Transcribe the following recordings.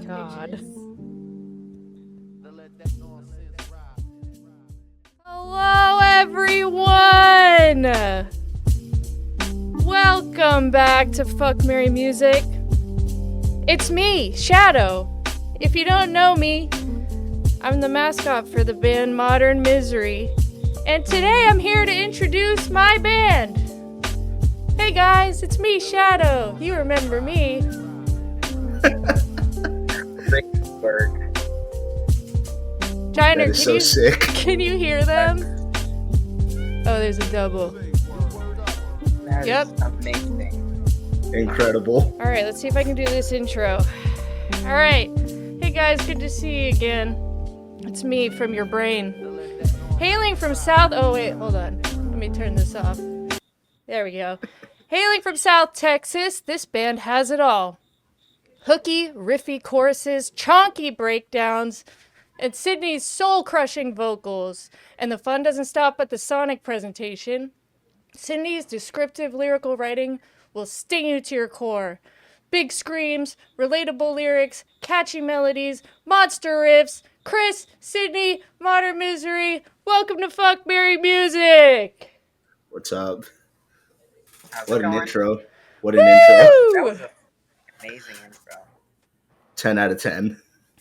God. Hello, everyone! Welcome back to Fuck Mary Music. It's me, Shadow. If you don't know me, I'm the mascot for the band Modern Misery. And today I'm here to introduce my band. Hey guys, it's me, Shadow. You remember me. That Jiner, is so sick. can you hear them? Oh, there's a double. That Yep. is amazing. Incredible. All right, let's see if I can do this intro. All right. Hey guys, good to see you again. It's me from your brain. Hailing from South... Oh, wait, hold on. Let me turn this off. There we go. Hailing from South Texas, this band has it all. Hooky, riffy choruses, chonky breakdowns, and Sydney's soul-crushing vocals. And the fun doesn't stop at the sonic presentation. Sydney's descriptive lyrical writing will sting you to your core. Big screams, relatable lyrics, catchy melodies, monster riffs. Chris, Sydney, Modern Misery, welcome to Fuck Mary Music! What's up? How's What it an going? intro. What an intro. That was an amazing intro. 10 out of 10.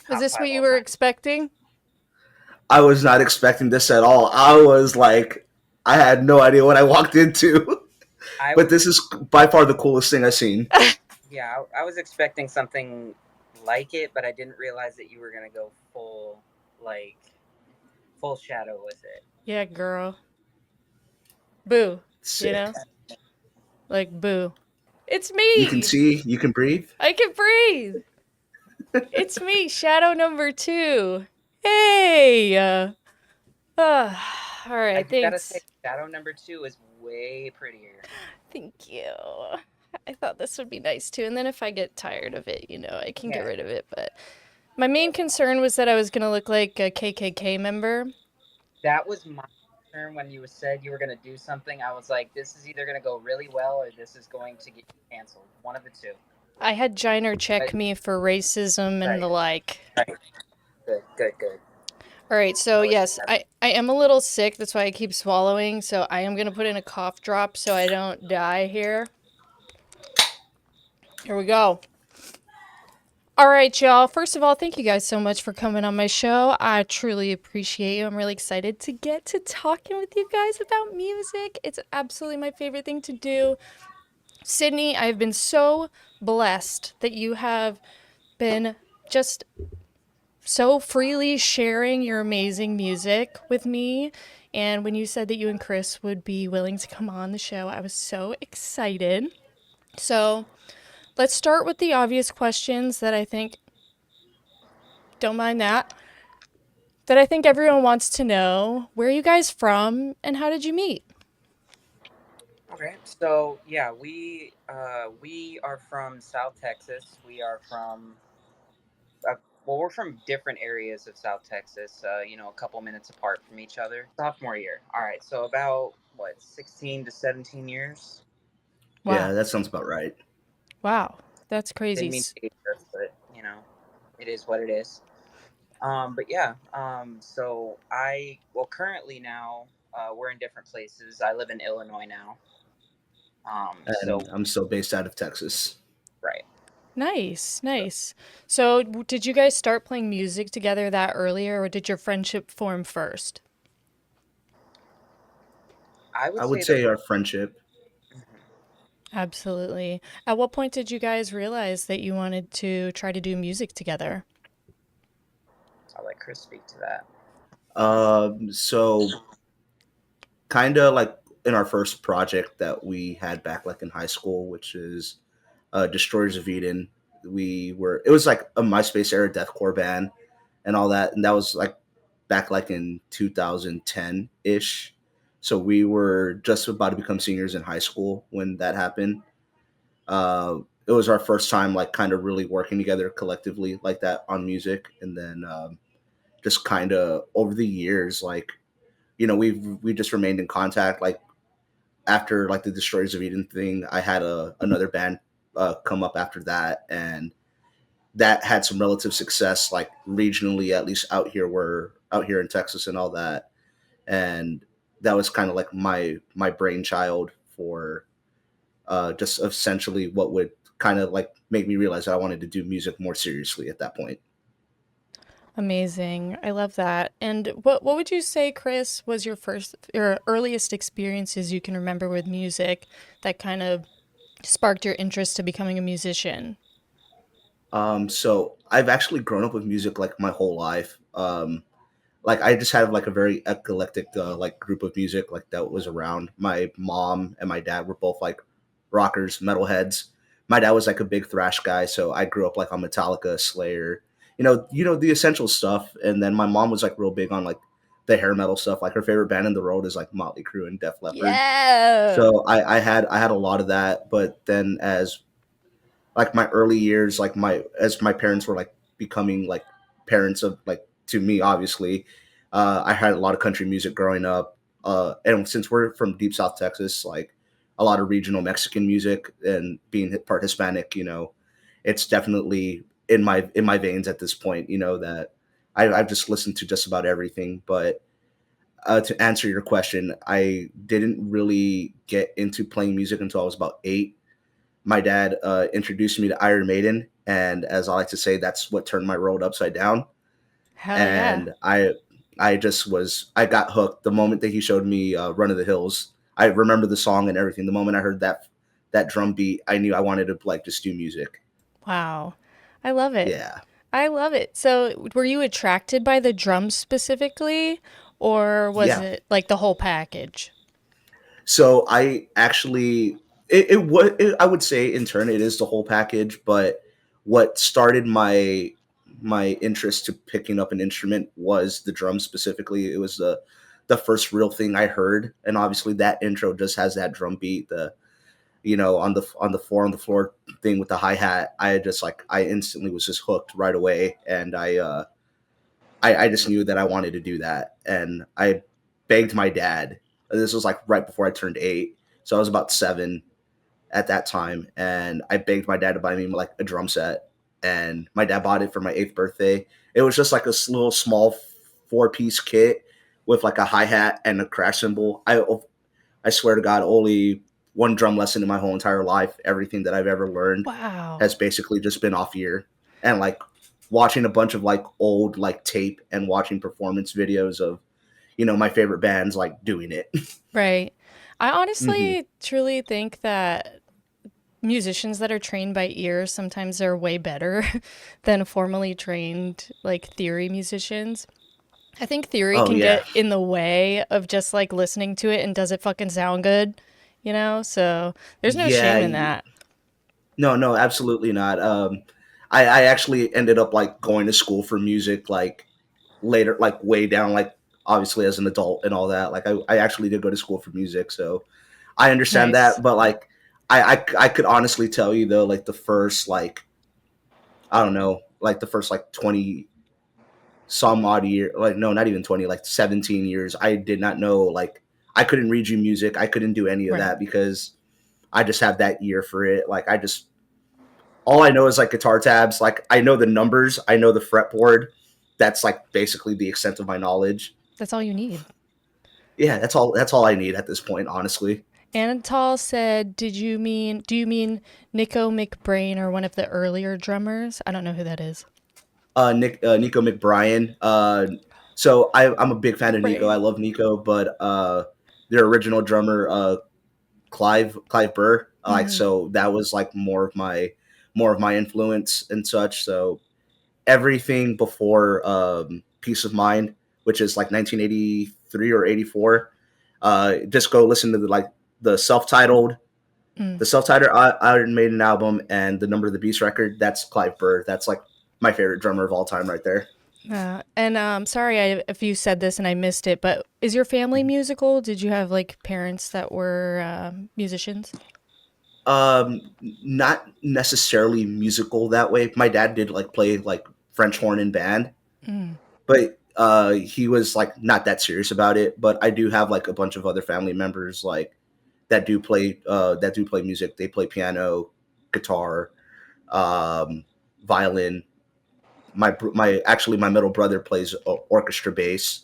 Was this Top what five you all were time. expecting? I was not expecting this at all. I was like, I had no idea what I walked into. But this is by far the coolest thing I've seen. Yeah, I was expecting something like it, but I didn't realize that you were gonna go full Shadow with it. Yeah, girl. Boo. Sick. You know? Like, boo. It's me! You can see, you can breathe. I can breathe! It's me, Shadow number 2. Hey! Alright, I gotta thanks. say, Shadow number 2 is way prettier. Thank you. I thought this would be nice too, and then if I get tired of it, I can get Yeah. rid of it, but my main concern was that I was gonna look like a KKK member. That was my concern when you said you were gonna do something. I was like, this is either gonna go really well or this is going to get canceled. One of the two. I had Jiner check Right. me for racism and Right. the like. Right. Good. Alright, so No, it's yes, I am a little sick, that's why I keep swallowing, so I am gonna put in a cough drop so I don't die here. Here we go. All right, y'all. First of all, thank you guys so much for coming on my show. I truly appreciate you. I'm really excited to get to talking with you guys about music. It's absolutely my favorite thing to do. Sydney, I've been so blessed that you have been just so freely sharing your amazing music with me. And when you said that you and Chris would be willing to come on the show, I was so excited. So let's start with the obvious questions that I think, don't mind that I think everyone wants to know. Where are you guys from and how did you meet? Okay, so yeah, we are from South Texas. We are from we're from different areas of South Texas. A couple minutes apart from each other. Sophomore year. All right, so about 16 to 17 years. Wow. Yeah, that sounds about right. Wow, that's crazy. Didn't mean to age us, but it is what it is. But yeah, so currently now, we're in different places. I live in Illinois now. And I'm still based out of Texas. Right. Nice. So did you guys start playing music together that earlier, or did your friendship form first? I would say our friendship. Absolutely. At what point did you guys realize that you wanted to try to do music together? I'll let Chris speak to that. So kind of like in our first project that we had back like in high school, which is Destroyers of Eden. It was like a MySpace era deathcore band and all that, and that was like back like in 2010 ish. So we were just about to become seniors in high school when that happened. It was our first time like kind of really working together collectively like that on music, and then just kind of over the years, like we just remained in contact. Like after like the Destroyers of Eden thing, I had another band come up after that, and that had some relative success, like regionally, at least out here in Texas and all that. And that was kind of like my brainchild for just essentially what would kind of like make me realize that I wanted to do music more seriously at that point. Amazing. I love that. And what would you say, Chris, was your earliest experiences you can remember with music that kind of sparked your interest to becoming a musician? So I've actually grown up with music like my whole life. Like I just have like a very eclectic like group of music like that was around. My mom and my dad were both like rockers, metalheads. My dad was like a big thrash guy, so I grew up like on Metallica, Slayer, the essential stuff. And then my mom was like real big on like the hair metal stuff. Like her favorite band in the world is like Motley Crue and Def Leppard. Yeah. So I had a lot of that. But then as like my early years, like my as my parents were like becoming like parents of like to me, obviously, I had a lot of country music growing up, and since we're from deep South Texas, like a lot of regional Mexican music, and being part Hispanic, it's definitely in my veins at this point. That I've just listened to just about everything. But to answer your question, I didn't really get into playing music until I was about 8. My dad introduced me to Iron Maiden, and as I like to say, that's what turned my world upside down. Hell yeah. And I got hooked the moment that he showed me Run of the Hills. I remember the song and everything. The moment I heard that drum beat, I knew I wanted to like just do music. Wow. I love it. Yeah, I love it. So, were you attracted by the drums specifically, or was yeah. it like the whole package? So I actually, I would say in turn it is the whole package. But what started my interest to picking up an instrument was the drums specifically. It was the first real thing I heard, and obviously that intro just has that drum beat. The on the floor thing with the hi hat. I instantly was just hooked right away, and I just knew that I wanted to do that, and I begged my dad. This was like right before I turned 8, so I was about 7 at that time, and I begged my dad to buy me like a drum set, and my dad bought it for my 8th birthday. It was just like a little small 4-piece kit with like a hi hat and a crash cymbal. I swear to God, only one drum lesson in my whole entire life. Everything that I've ever learned Wow. has basically just been off ear, and like watching a bunch of like old like tape and watching performance videos of my favorite bands like doing it. Right. I Hmm. honestly truly think that musicians that are trained by ear sometimes are way better than formally trained like theory musicians. I think theory Oh can yeah. get in the way of just like listening to it and does it fucking sound good, you know? So there's no Yeah. shame in that. No, no, absolutely not. I actually ended up like going to school for music like later, like way down, like obviously as an adult and all that. Like I actually did go to school for music, so I understand Nice. that. But like I could honestly tell you though, like the first like I don't know, like the first like 20 some odd year, like no, not even 20, like 17 years, I did not know, like I couldn't read you music, I couldn't do any of Right. that because I just have that ear for it. Like I just all I know is like guitar tabs. Like I know the numbers, I know the fretboard. That's like basically the extent of my knowledge. That's all you need. Yeah, that's all I need at this point, honestly. Anatol said, do you mean Nico McBrain or one of the earlier drummers? I don't know who that is. Nico McBrien. So I'm a big fan of Nico. I Brain. love Nico, but their original drummer, Clive Burr. Like Mm-hmm. so that was like more of my influence and such. So everything before Peace of Mind, which is like 1983 or 84. Just go listen to the self-titled Mm. the self-titled Iron Maiden album and the Number of the Beast record. That's Clive Burr. That's like my favorite drummer of all time, right there. And sorry if you said this and I missed it, but is your family musical? Did you have like parents that were musicians? Not necessarily musical that way. My dad did like play like French horn in band, Mm. but he was like not that serious about it. But I do have like a bunch of other family members like that do play music. They play piano, guitar, um, violin. My middle brother plays orchestra bass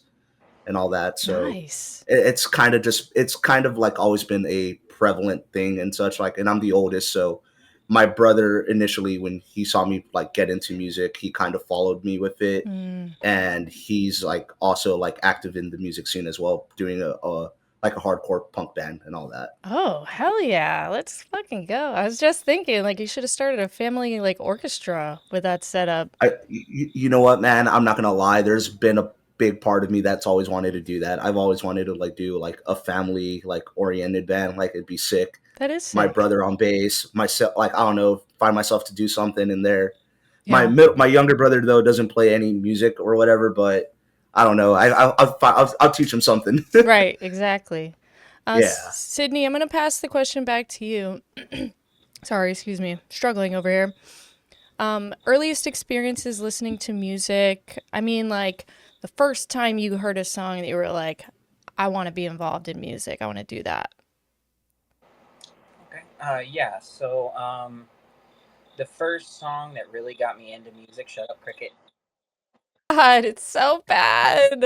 and all that. So Nice. it's kind of like always been a prevalent thing and such. Like, and I'm the oldest, so my brother initially, when he saw me like get into music, he kind of followed me with it, Mm. and he's like also like active in the music scene as well, doing a like a hardcore punk band and all that. Oh, hell yeah. Let's fucking go. I was just thinking, like, you should have started a family, like, orchestra with that setup. You know what, man? I'm not gonna lie. There's been a big part of me that's always wanted to do that. I've always wanted to like do like a family like oriented band. Like, it'd be sick. That is My sick. brother on bass, myself, like, I don't know, find myself to do something in there. Yeah. My younger brother though doesn't play any music or whatever, but I don't know. I'll teach him something. Right, exactly. Yeah. Sydney, I'm going to pass the question back to you. Sorry, excuse me. Struggling over here. Earliest experiences listening to music. I mean, like, the first time you heard a song that you were like, I want to be involved in music. I want to do that. Okay. Yeah. So the first song that really got me into music, "Shut Up, Cricket." God, it's so bad.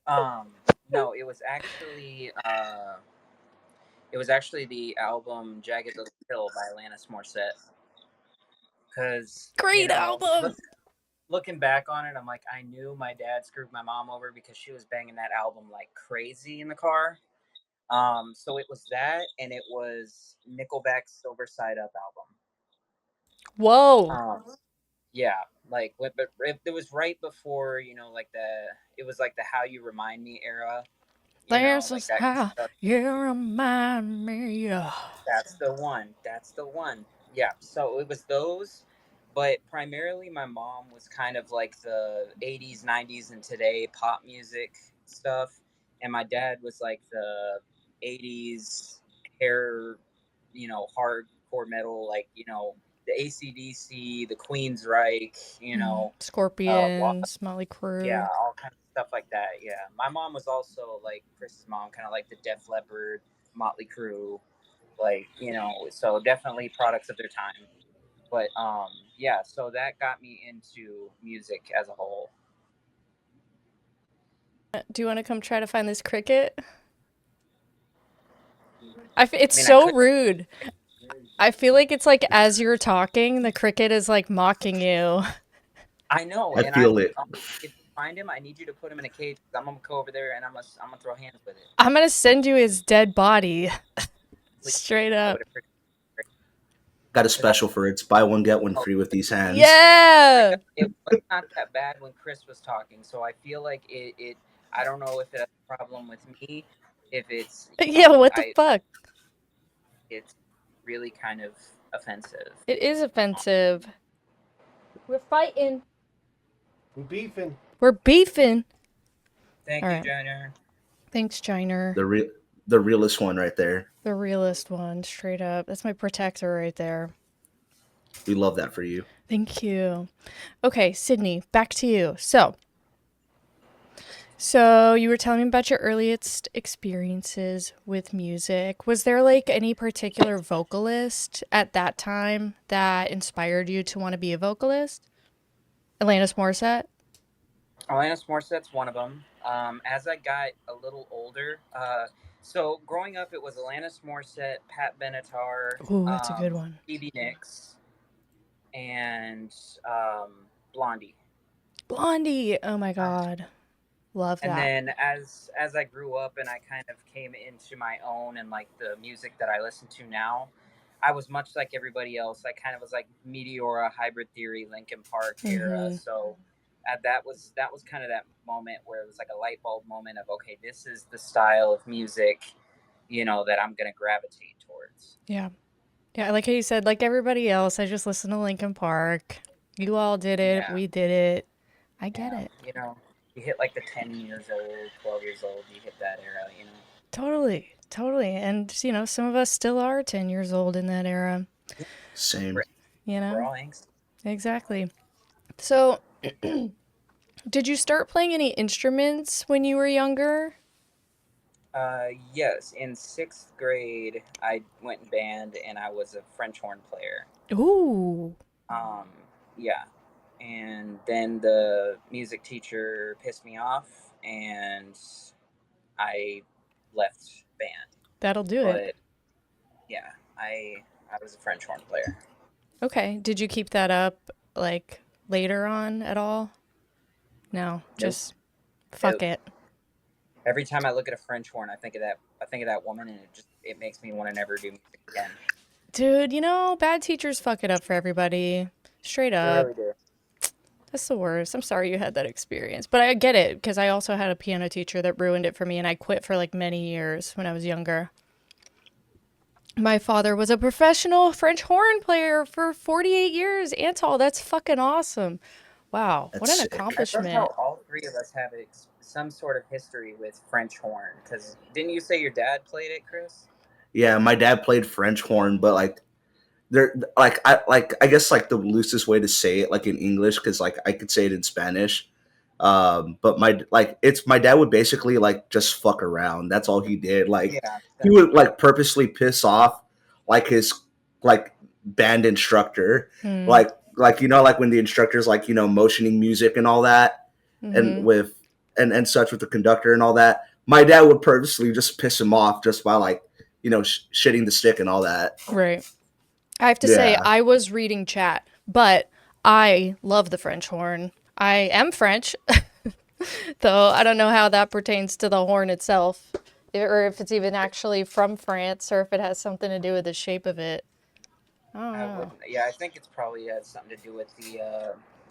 Um, no, it was actually the album "Jagged Little Pill" by Alanis Morissette. Because Great album. looking back on it, I'm like, I knew my dad screwed my mom over because she was banging that album like crazy in the car. So it was that, and it was Nickelback's "Silver Side Up" Whoa. album. Yeah, like, but it was right before, like it was like the "How You Remind Me" era, There's like this that kind of how stuff. you remind me. That's the one. That's the one. Yeah. So it was those, but primarily my mom was kind of like the 80s, 90s, and today pop music stuff. And my dad was like the 80s hair, hardcore metal, like, the AC/DC, the Queensryche, Scorpions, Molly yeah, Crew. all kinds of stuff like that. Yeah. My mom was also like Chris's mom, kind of like the Def Leppard, Motley Crue, like, so definitely products of their time. But yeah, so that got me into music as a whole. Do you want to come try to find this cricket? I It's mean, I so could. rude. I feel like it's like as you're talking, the cricket is like mocking you. I know, I and I feel would. it. If you find him, I need you to put him in a cage. I'm gonna go over there and I'm gonna throw hands with it. I'm gonna send you his dead body. Please, Straight I up. would appreciate it. Got a 'Cause special for it. It's buy one get one oh, free with these hands. Yeah. it was not that bad when Chris was talking, so I feel like it. I don't know if it's a problem with me, if it's Yeah, what the fuck? it's really kind of offensive. It is offensive. We're fighting. We beefing. We're beefing. Thank All you, right. Jonah. Thanks, Jiner. The realest one right there. The realest one, straight up. That's my protector right there. We love that for you. Thank you. Okay, Sydney, back to you. So you were telling me about your earliest experiences with music. Was there like any particular vocalist at that time that inspired you to want to be a vocalist? Alanis Morissette? Alanis Morissette's one of them. As I got a little older, so growing up, it was Alanis Morissette, Pat Benatar, Ooh, that's a good one. Stevie Nicks, and Blondie. Blondie. Oh my Uh, God. Love and that. then as I grew up and I kind of came into my own and like the music that I listen to now, I was much like everybody else. I kind of was like Meteora, Hybrid Theory, Linkin Park era. Mm-hmm. So that was kind of that moment where it was like a light bulb moment of, okay, this is the style of music, that I'm gonna gravitate towards. Yeah. Yeah, like how you said, like everybody else, I just listened to Linkin Park. You all did it. Yeah, We did it. I get yeah. it. You hit like the 10 years old, 12 years old. You hit that era. Totally. Totally. And, some of us still are 10 years old in that era, Same. you We're know? all angsty. Exactly. So, did you start playing any instruments when you were younger? Yes, in 6th grade, I went in band and I was a French horn player. Ooh. Um, yeah, and then the music teacher pissed me off, and I left band. That'll do it. But yeah, I was a French horn player. Okay. Did you keep that up like later on at all? No, Nope, just fuck nope. it. Every time I look at a French horn, I think of that. I think of that woman, and it makes me want to never do music again. Dude, bad teachers fuck it up for everybody. Straight They up. really do. That's the worst. I'm sorry you had that experience. But I get it because I also had a piano teacher that ruined it for me and I quit for like many years when I was younger. My father was a professional French horn player for 48 years. Antal, that's fucking awesome. Wow, what That's an sick. I love how accomplishment. all three of us have some sort of history with French horn. Because didn't you say your dad played it, Chris? Yeah, my dad played French horn, but like there, I guess like the loosest way to say it, like in English, because like I could say it in Spanish. But it's my dad would basically like just fuck around. That's all he did. Like Yeah, he would like purposely piss off like his like band instructor, Hmm. like like when the instructor's like motioning music and all that, and Mm-hmm. and such with the conductor and all that. My dad would purposely just piss him off just by like shitting the stick and all that. Right. I have to say, Yeah, I was reading chat, but I love the French horn. I am French, though I don't know how that pertains to the horn itself, or if it's even actually from France, or if it has something to do with the shape of it. I don't I know. wouldn't. Yeah, I think it's probably has something to do with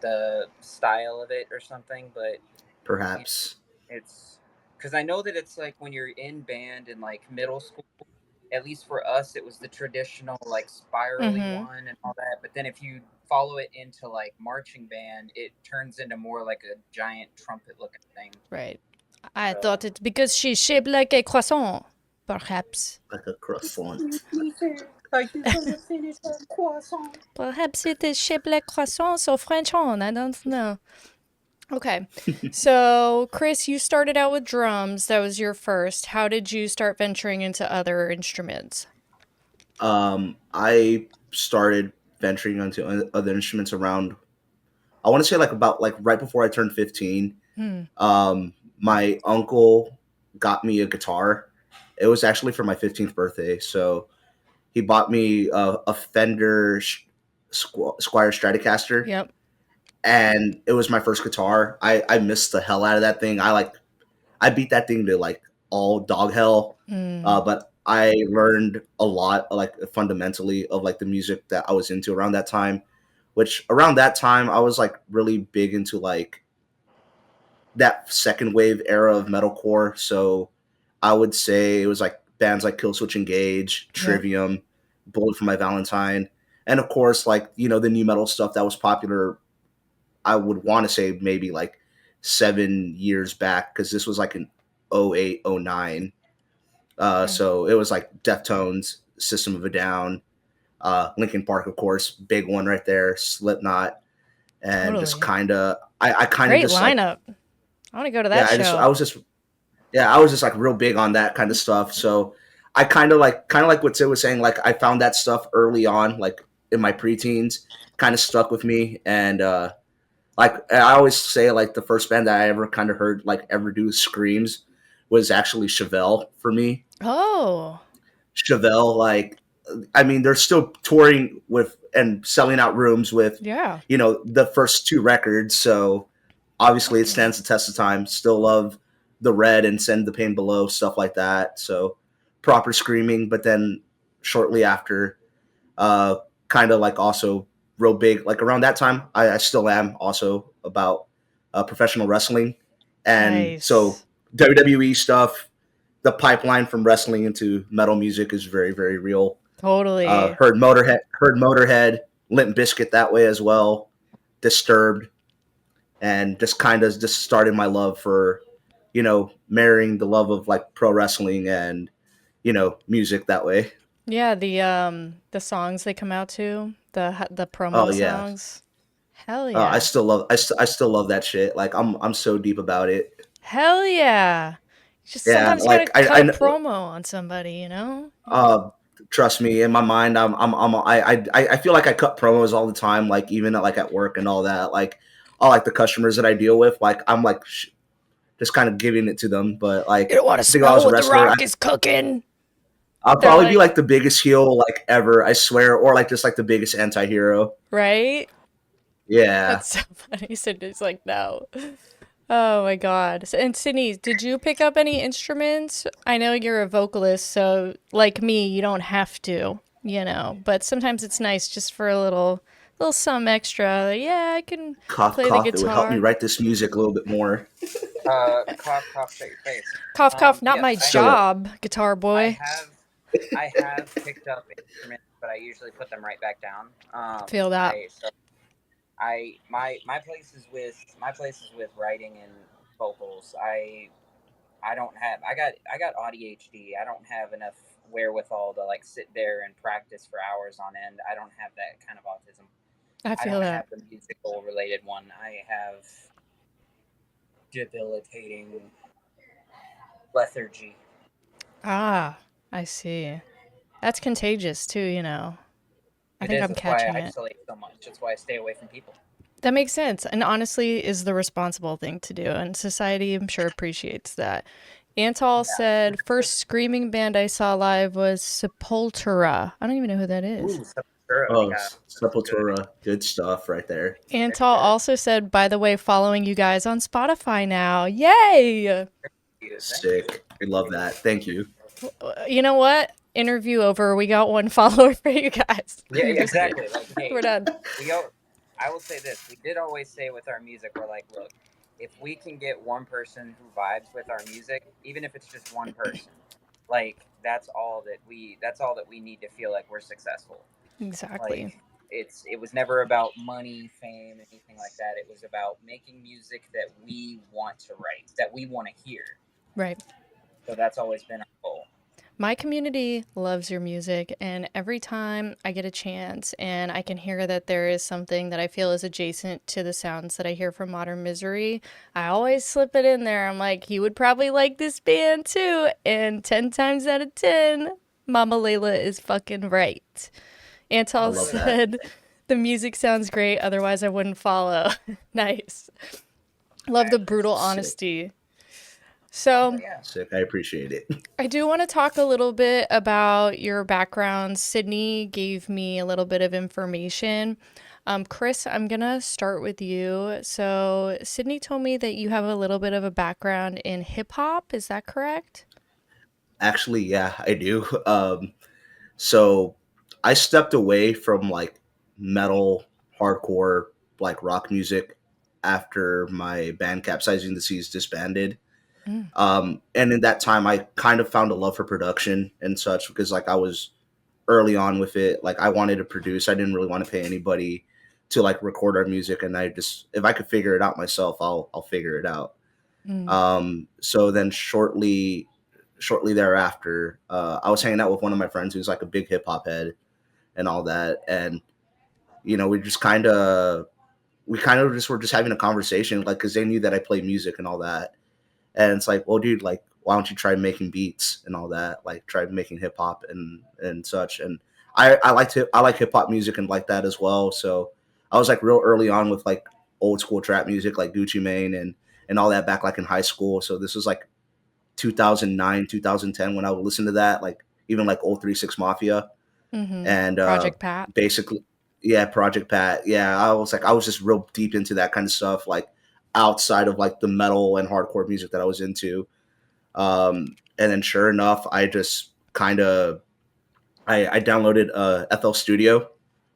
the style of it or something. But yeah, perhaps. it's because I know that it's like when you're in band in like middle school. At least for us, it was the traditional like spirally Mm-hmm. one and all that. But then if you follow it into like marching band, it turns into more like a giant trumpet looking thing. Right. I So thought it's because she's shaped like a croissant, perhaps. Like a croissant. are you gonna finish that croissant? Perhaps it is shaped like croissant, so French horn. I don't know. Okay. So, Chris, you started out with drums. That was your first. How did you start venturing into other instruments? I started venturing onto other instruments around. I want to say like about like right before I turned 15. Hmm. My uncle got me a guitar. It was actually for my 15th birthday, so he bought me a Fender Squire Stratocaster, Yep. and it was my first guitar. I missed the hell out of that thing. I beat that thing to like all dog hell. Hmm. But I learned a lot, like fundamentally, of like the music that I was into around that time. Which around that time I was like really big into like that second wave era of metalcore. So I would say it was like bands like Killswitch Engage, Yep. Trivium, Bullet for My Valentine, and of course like the new metal stuff that was popular. I would want to say maybe like 7 years back because this was like in 08, 09. Okay. So it was like Deftones, System of a Down, Linkin Park, of course, big one right there, Slipknot, and just Totally. kind of, I kind of Great just like, lineup. I want to go to yeah, that I show. was just, yeah, I was just like real big on that kind of stuff. So I kind of like what Sid was saying, like I found that stuff early on, like in my preteens, kind of stuck with me, and like I always say, like the first band that I ever kind of heard like ever do screams was actually Chevelle for me. Oh, Chevelle, like, I mean, they're still touring with and selling out rooms with, yeah. the first two records. So obviously, it stands the test of time. Still love the Red and Send the Pain Below, stuff like that. So proper screaming, but then shortly after, uh, kind of like also real big. Like around that time, I still am also about professional wrestling, and so Nice. WWE stuff, the pipeline from wrestling into metal music is very, very real. Totally. Heard Motorhead, Limp Bizkit that way as well, Disturbed, and just kind of just started my love for, marrying the love of like pro wrestling and music that way. Yeah, the songs they come out to, the Oh promo yeah, songs. Hell yeah. I still love that shit. Like I'm so deep about it. Hell yeah. Just Yeah, sometimes you like gotta cut a promo on somebody, you know? uh trust me, in my mind, I feel like I cut promos all the time, like even at work and all that. Like all like the customers that I deal with, like I'm like just kind of giving it to them. But You like don't want to I think if I smell was a what the wrestler, Rock is cooking. I'll They're probably be like, like the biggest heel like ever, I swear, or like just like the biggest anti-hero. right? Yeah. That's so funny. Sydney's like, no. Oh my God. And Sydney, did you pick up any instruments? I know you're a vocalist, so like me, you don't have to, but sometimes it's nice just for a little some extra. Like, yeah, I can Cough, play the cough. It would help me guitar. write this music a little bit more. Cough, cough, shut your face. Cough, cough, not Yes, my So, job, guitar I boy. have, I have picked up instruments, but I usually put them right back down. Feel that. My place is with writing and vocals. I don't have I got ADHD. I don't have enough wherewithal to like sit there and practice for hours on end. I don't have that kind of autism. I I feel don't that. have the musical related one. I have debilitating lethargy. Ah, I see. That's contagious too. I It think is. I'm That's why catching I it. isolate so much. That's why I stay away from people. That makes sense, and honestly is the responsible thing to do, and society, I'm sure, appreciates that. Antal Yeah. said, first screaming band I saw live was Sepultura. I don't even know who that is. Ooh, Sepultura. oh, Yeah, that's good. Sepultura, good stuff right there. Very Antal good. also said, by the way, following you guys on Spotify now. Yay! Thank you. Sick. I love that. Thank you. You know what? Interview over. We got one follower for you guys. Yeah, I'm just kidding. exactly. Like, hey, We're done. I will say this: we did always say with our music, we're like, look, if we can get one person who vibes with our music, even if it's just one person, like that's all that we need to feel like we're successful. Exactly. Like it was never about money, fame, anything like that. It was about making music that we want to write, that we want to hear. Right. So that's always been our goal. My community loves your music, and every time I get a chance and I can hear that there is something that I feel is adjacent to the sounds that I hear from Modern Misery, I always slip it in there. I'm like, you would probably like this band too. And 10 times out of 10, Mama Layla is fucking right. I Antal love that. said, the music sounds great, otherwise I wouldn't follow. Nice. Love the brutal Sick. honesty. So, Yeah. Sick. I appreciate it. I do want to talk a little bit about your background. Sydney gave me a little bit of information. Chris, I'm going to start with you. So, Sydney told me that you have a little bit of a background in hip hop. Is that correct? Actually, yeah, I do. So I stepped away from like metal, hardcore, like rock music after my band Capsizing the Seas disbanded. Mm. And in that time, I kind of found a love for production and such because like I was early on with it. Like I wanted to produce. I didn't really want to pay anybody to like record our music, and I just if I could figure it out myself, I'll figure it out. Mm. So then shortly thereafter, I was hanging out with one of my friends who's like a big hip hop head and all that, and we kind of just were just having a conversation, like because they knew that I play music and all that, and it's like, well, dude, like why don't you try making beats and all that, like try making hip hop and such, and I like hip hop music and like that as well, so I was like real early on with like old school trap music like Gucci Mane and all that back like in high school, so this was like 2009, 2010 when I would listen to that, like even like old 36 Mafia Mm-hmm. and Project Pat. basically, yeah, Project Pat. Yeah, I was just real deep into that kind of stuff, like outside of like the metal and hardcore music that I was into. And then sure enough, I just kind of I downloaded FL Studio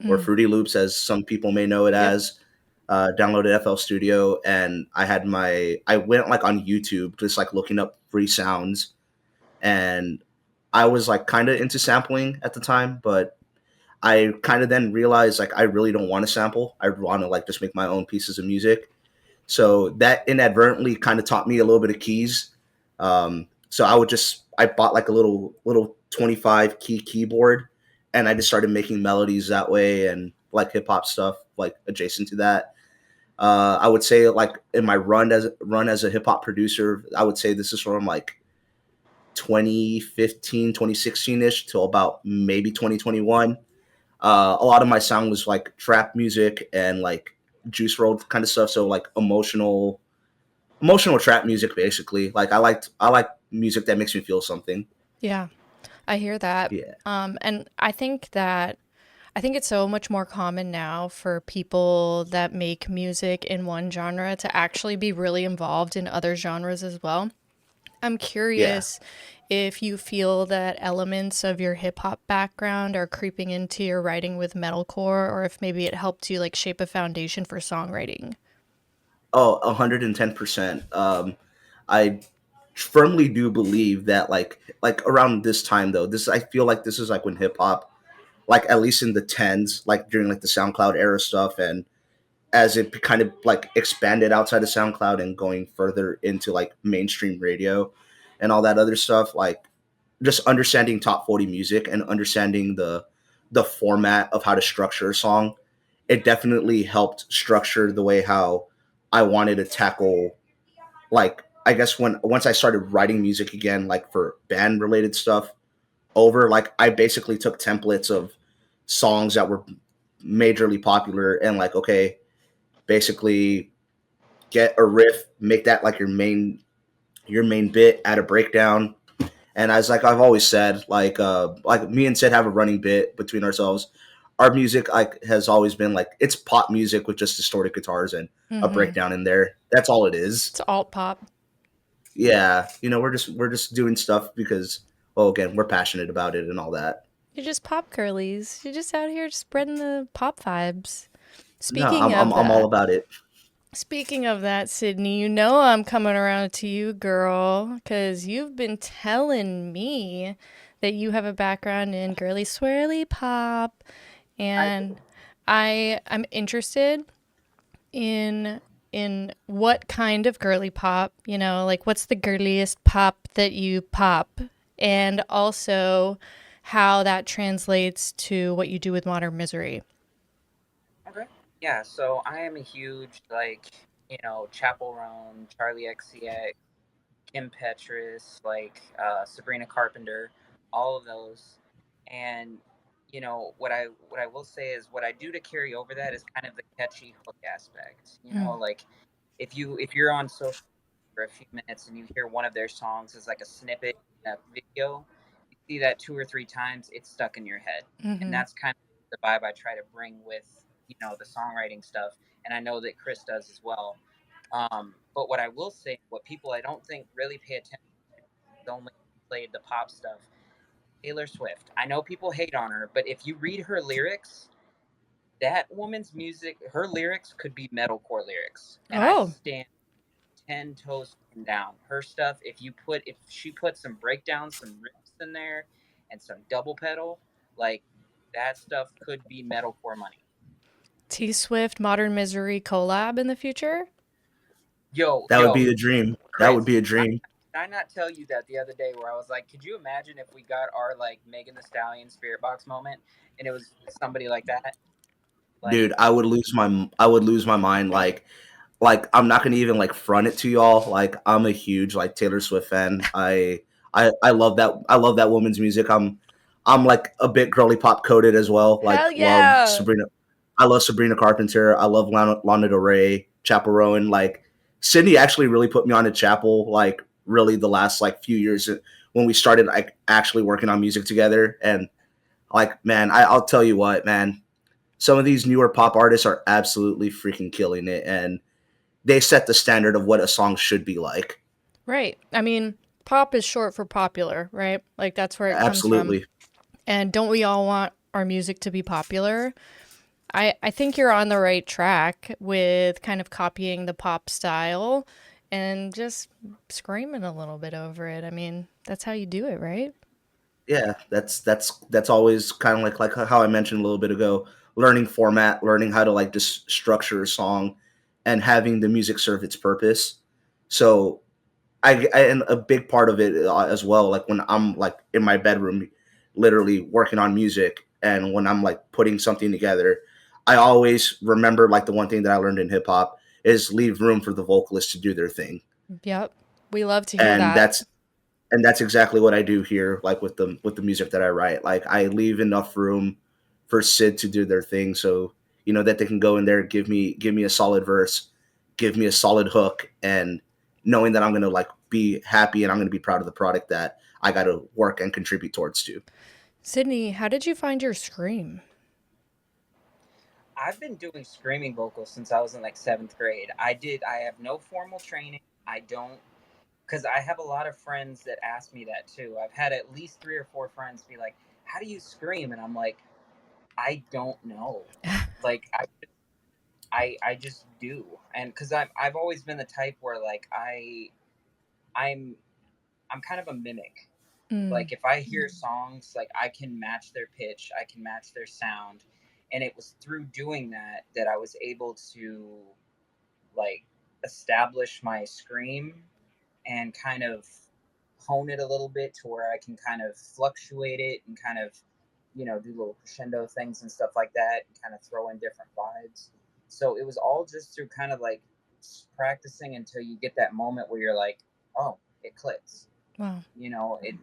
or Mm. Fruity Loops, as some people may know it Yep. as. Downloaded FL Studio, and I went like on YouTube just like looking up free sounds, and I was like kind of into sampling at the time, but I kind of then realized like I really don't want to sample. I want to like just make my own pieces of music. So that inadvertently kind of taught me a little bit of keys. So I bought like a little 25 key keyboard, and I just started making melodies that way and like hip hop stuff like adjacent to that. I would say like in my run as a hip hop producer, I would say this is from like 2015, 2016ish till about maybe 2021. A lot of my sound was like trap music and like juice rolled kind of stuff. So like emotional trap music, basically. Like I like music that makes me feel something. Yeah, I hear that. Yeah. And I think it's so much more common now for people that make music in one genre to actually be really involved in other genres as well. I'm Yeah. curious if you feel that elements of your hip hop background are creeping into your writing with metalcore, or if maybe it helped you like shape a foundation for songwriting. Oh, 110%. I firmly do believe that like around this time though, this I feel like this is like when hip hop, like at least in the tens, like during like the SoundCloud era stuff, and as it kind of like expanded outside of SoundCloud and going further into like mainstream radio and all that other stuff, like just understanding top 40 music and understanding the format of how to structure a song, it definitely helped structure the way how I wanted to tackle, like I guess when once I started writing music again, like for band related stuff, over like I basically took templates of songs that were majorly popular and like, okay, basically get a riff, make that like your main bit, add a breakdown. And as like I've always said, like me and Sid have a running bit between ourselves. Our music like has always been like it's pop music with just distorted guitars and a Mm-hmm. breakdown in there. That's all it is. It's alt pop. Yeah, you know, we're just doing stuff because, well, again, we're passionate about it and all that. You're just pop girlies. You're just out here spreading the pop vibes. No, Speaking of I'm all that, about it. Speaking of that, Sydney, you know I'm coming around to you, girl, because you've been telling me that you have a background in girly swirly pop, I and do. I'm interested in what kind of girly pop, like what's the girliest pop that you pop, and also how that translates to what you do with modern misery. Okay. Yeah, so I am a huge Chapel Roan, Charlie XCX, Kim Petras, Sabrina Carpenter, all of those. And what I will say is what I do to carry over that is kind of the catchy hook aspect. Mm. Like if you're on social for a few minutes and you hear one of their songs as like a snippet in a video, you see that two or three times, it's stuck in your head. And Mm-hmm. that's kind of the vibe I try to bring with, the songwriting stuff. And I know that Chris does as well. But what I will say, what people I don't think really pay attention to is only played the pop stuff. Taylor Swift. I know people hate on her, but if you read her lyrics, that woman's music, her lyrics could be metalcore lyrics, and I Oh, stand 10 toes down. Her stuff, if she put some breakdowns, some riffs in there, and some double pedal, like that stuff could be metalcore money. T Swift Modern Misery collab in the future? Yo, That would be yo, a dream. That would Chris, be a dream. did I not tell you that the other day where I was like, could you imagine if we got our like Megan the Stallion Spirit Box moment and it was somebody like that? Like, Dude, I would lose my mind. Like I'm not gonna even like front it to y'all. Like I'm a huge like Taylor Swift fan. I love that. I love that woman's music. I'm like a bit girly pop coded as well. Like Hell love yeah! Sabrina. I love Sabrina Carpenter. I love Lana Del Rey, Chapel Rowan. Like Sydney actually really put me on to Chapel. Like really the last like few years when we started like actually working on music together. And like man, I'll tell you what, man. Some of these newer pop artists are absolutely freaking killing it, and they set the standard of what a song should be like. Right. I mean, pop is short for popular, right? Like that's where it comes from. Absolutely. And don't we all want our music to be popular? I think you're on the right track with kind of copying the pop style and just screaming a little bit over it. I mean, that's how you do it, right? Yeah, that's always kind of like how I mentioned a little bit ago, learning format, learning how to like just structure a song and having the music serve its purpose. So and a big part of it as well, like when I'm like in my bedroom literally working on music and when I'm like putting something together, I always remember like the one thing that I learned in hip hop is leave room for the vocalist to do their thing. Yep. We love to hear And that. and that's exactly what I do here, like with the music that I write. Like I leave enough room for Sid to do their thing, so that they can go in there, give me a solid verse, give me a solid hook, and knowing that I'm gonna like be happy and I'm gonna be proud of the product that I got to work and contribute towards too. Sydney, how did you find your scream? I've been doing screaming vocals since I was in like 7th grade. I have no formal training. I don't, because I have a lot of friends that ask me that too. I've had at least 3 or 4 friends be like, "How do you scream?" And I'm like, I don't know. Like I just do, and because I've always been the type where like I'm I'm kind of a mimic. Mm, Like if I hear songs, like I can match their pitch, I can match their sound, and it was through doing that that I was able to like establish my scream and kind of hone it a little bit to where I can kind of fluctuate it and kind of, do little crescendo things and stuff like that and kind of throw in different vibes. So it was all just through kind of like practicing until you get that moment where you're like, oh, it clicks. wow. It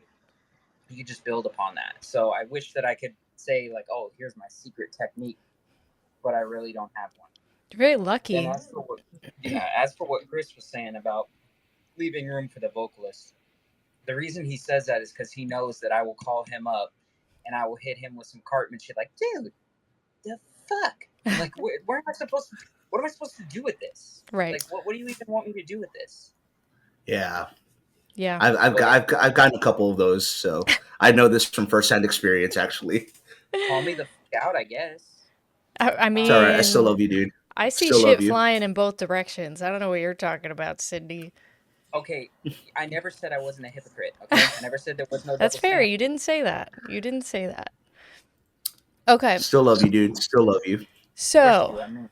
you just build upon that. So I wish that I could say like, oh, here's my secret technique, but I really don't have one. You're very And lucky. as for what Chris was saying about leaving room for the vocalist, the reason he says that is because he knows that I will call him up and I will hit him with some Cartman shit like, dude, the fuck? Like, where am I supposed to? What am I supposed to do with this? Right. Like, what do you even want me to do with this? Yeah, Yeah. I've gotten a couple of those, so I know this from firsthand experience. Actually, Call me the fuck out, I guess. I it's all right. I still mean, love you, dude. I see Still love shit you. flying in both directions. I don't know what you're talking about, Sydney. Okay, I never said I wasn't a hypocrite. Okay, I never said there was no That's double fair. standard. You didn't say that. You didn't say that. Okay. Still love you, dude. Still love you. Of course you So, do. I mean,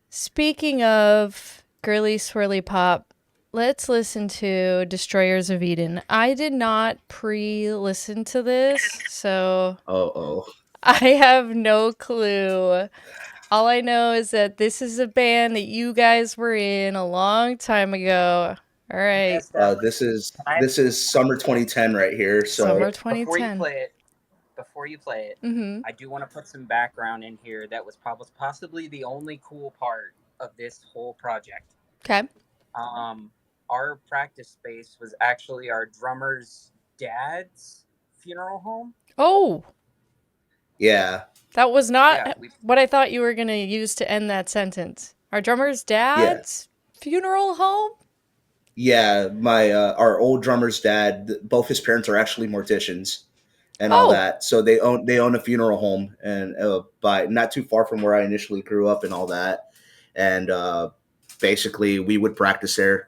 speaking of girly swirly pop, let's listen to Destroyers of Eden. I did not pre-listen to this, so Oh. I have no clue. All I know is that this is a band that you guys were in a long time ago. All right. yes, that was. This is summer 2010 right here. Summer So Before you 2010. play it, Mm-hmm. I do want to put some background in here that was possibly the only cool part of this whole project. Okay. Our practice space was actually our drummer's dad's funeral home. Oh, yeah, that was not Yeah, what I thought you were going to use to end that sentence. Our drummer's yeah, dad's funeral home? yeah. My our old drummer's dad. Both his parents are actually morticians and all Oh, that. So they own a funeral home and by not too far from where I initially grew up and all that. And basically, we would practice there.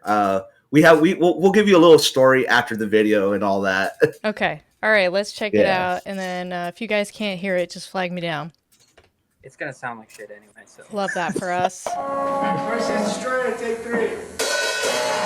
We'll give you a little story after the video and all that. okay. All right, let's check it Yeah. out. And then if you guys can't hear it, just flag me down. it's gonna sound like shit anyway. So Love that for us. First is Destroyer, take 3.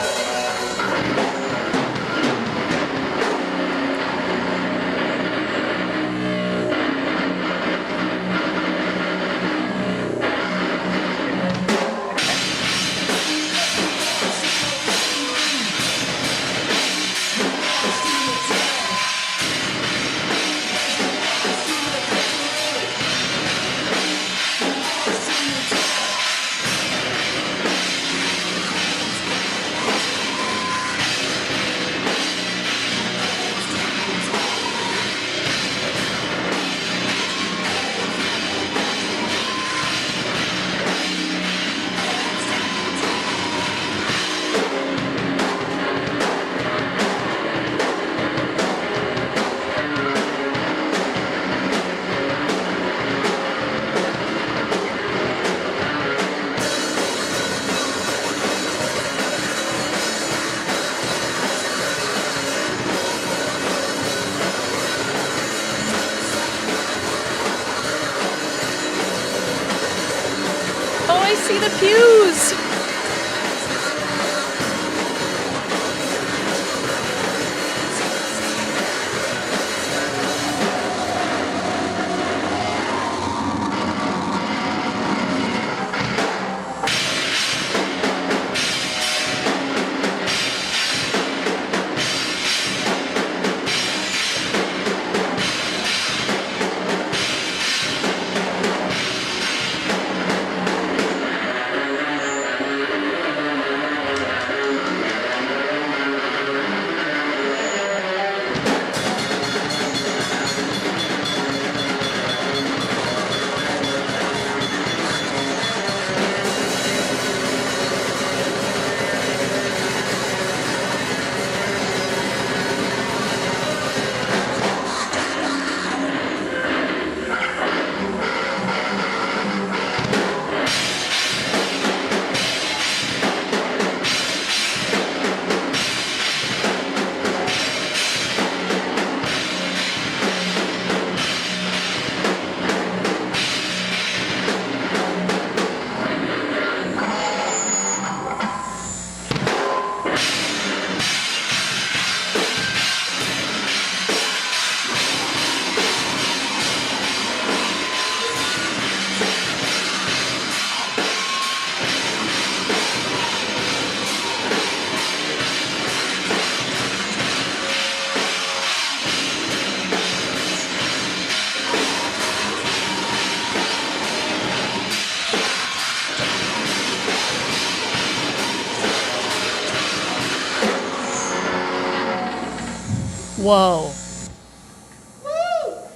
Whoa.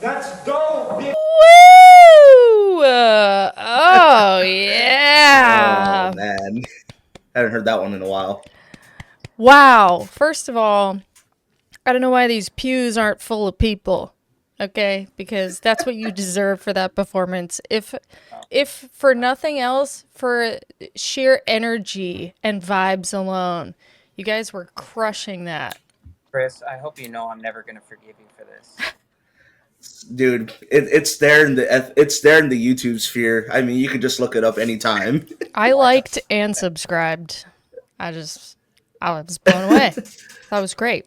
That's dope, bitch. Woo! Oh, Oh yeah. man, haven't heard that one in a while. Wow. First of all, I don't know why these pews aren't full of people. Okay? Because that's what you deserve for that performance. If for nothing else, for sheer energy and vibes alone, you guys were crushing that. Chris, I hope you know I'm never going to forgive you for this. Dude, it's there in the YouTube sphere. I mean, you could just look it up anytime. I liked and subscribed. I was blown away. That was great.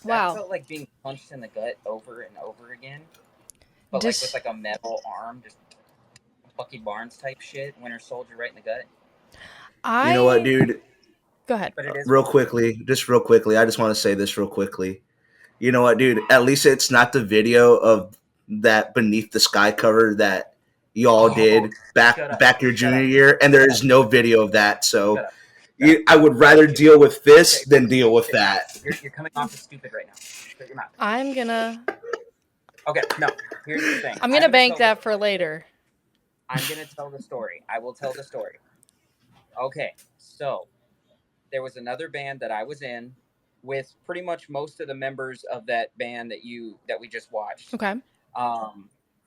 That Wow. felt like being punched in the gut over and over again, but like with like a metal arm, just Bucky Barnes type shit. Winter Soldier right in the gut. You know what, dude? Go ahead. But it is Real quickly, I just want to say this real quickly. You know what, dude? At least it's not the video of that Beneath the Sky cover that y'all did back your junior year, and there is no video of that. So I would rather deal with this than deal with that. You're coming off as stupid right now. Shut your mouth. I'm gonna. Okay, no. Here's the thing. I'm gonna bank that for later. I'm gonna tell the story. I will tell the story. Okay, so there was another band that I was in with pretty much most of the members of that band that we just watched. Okay.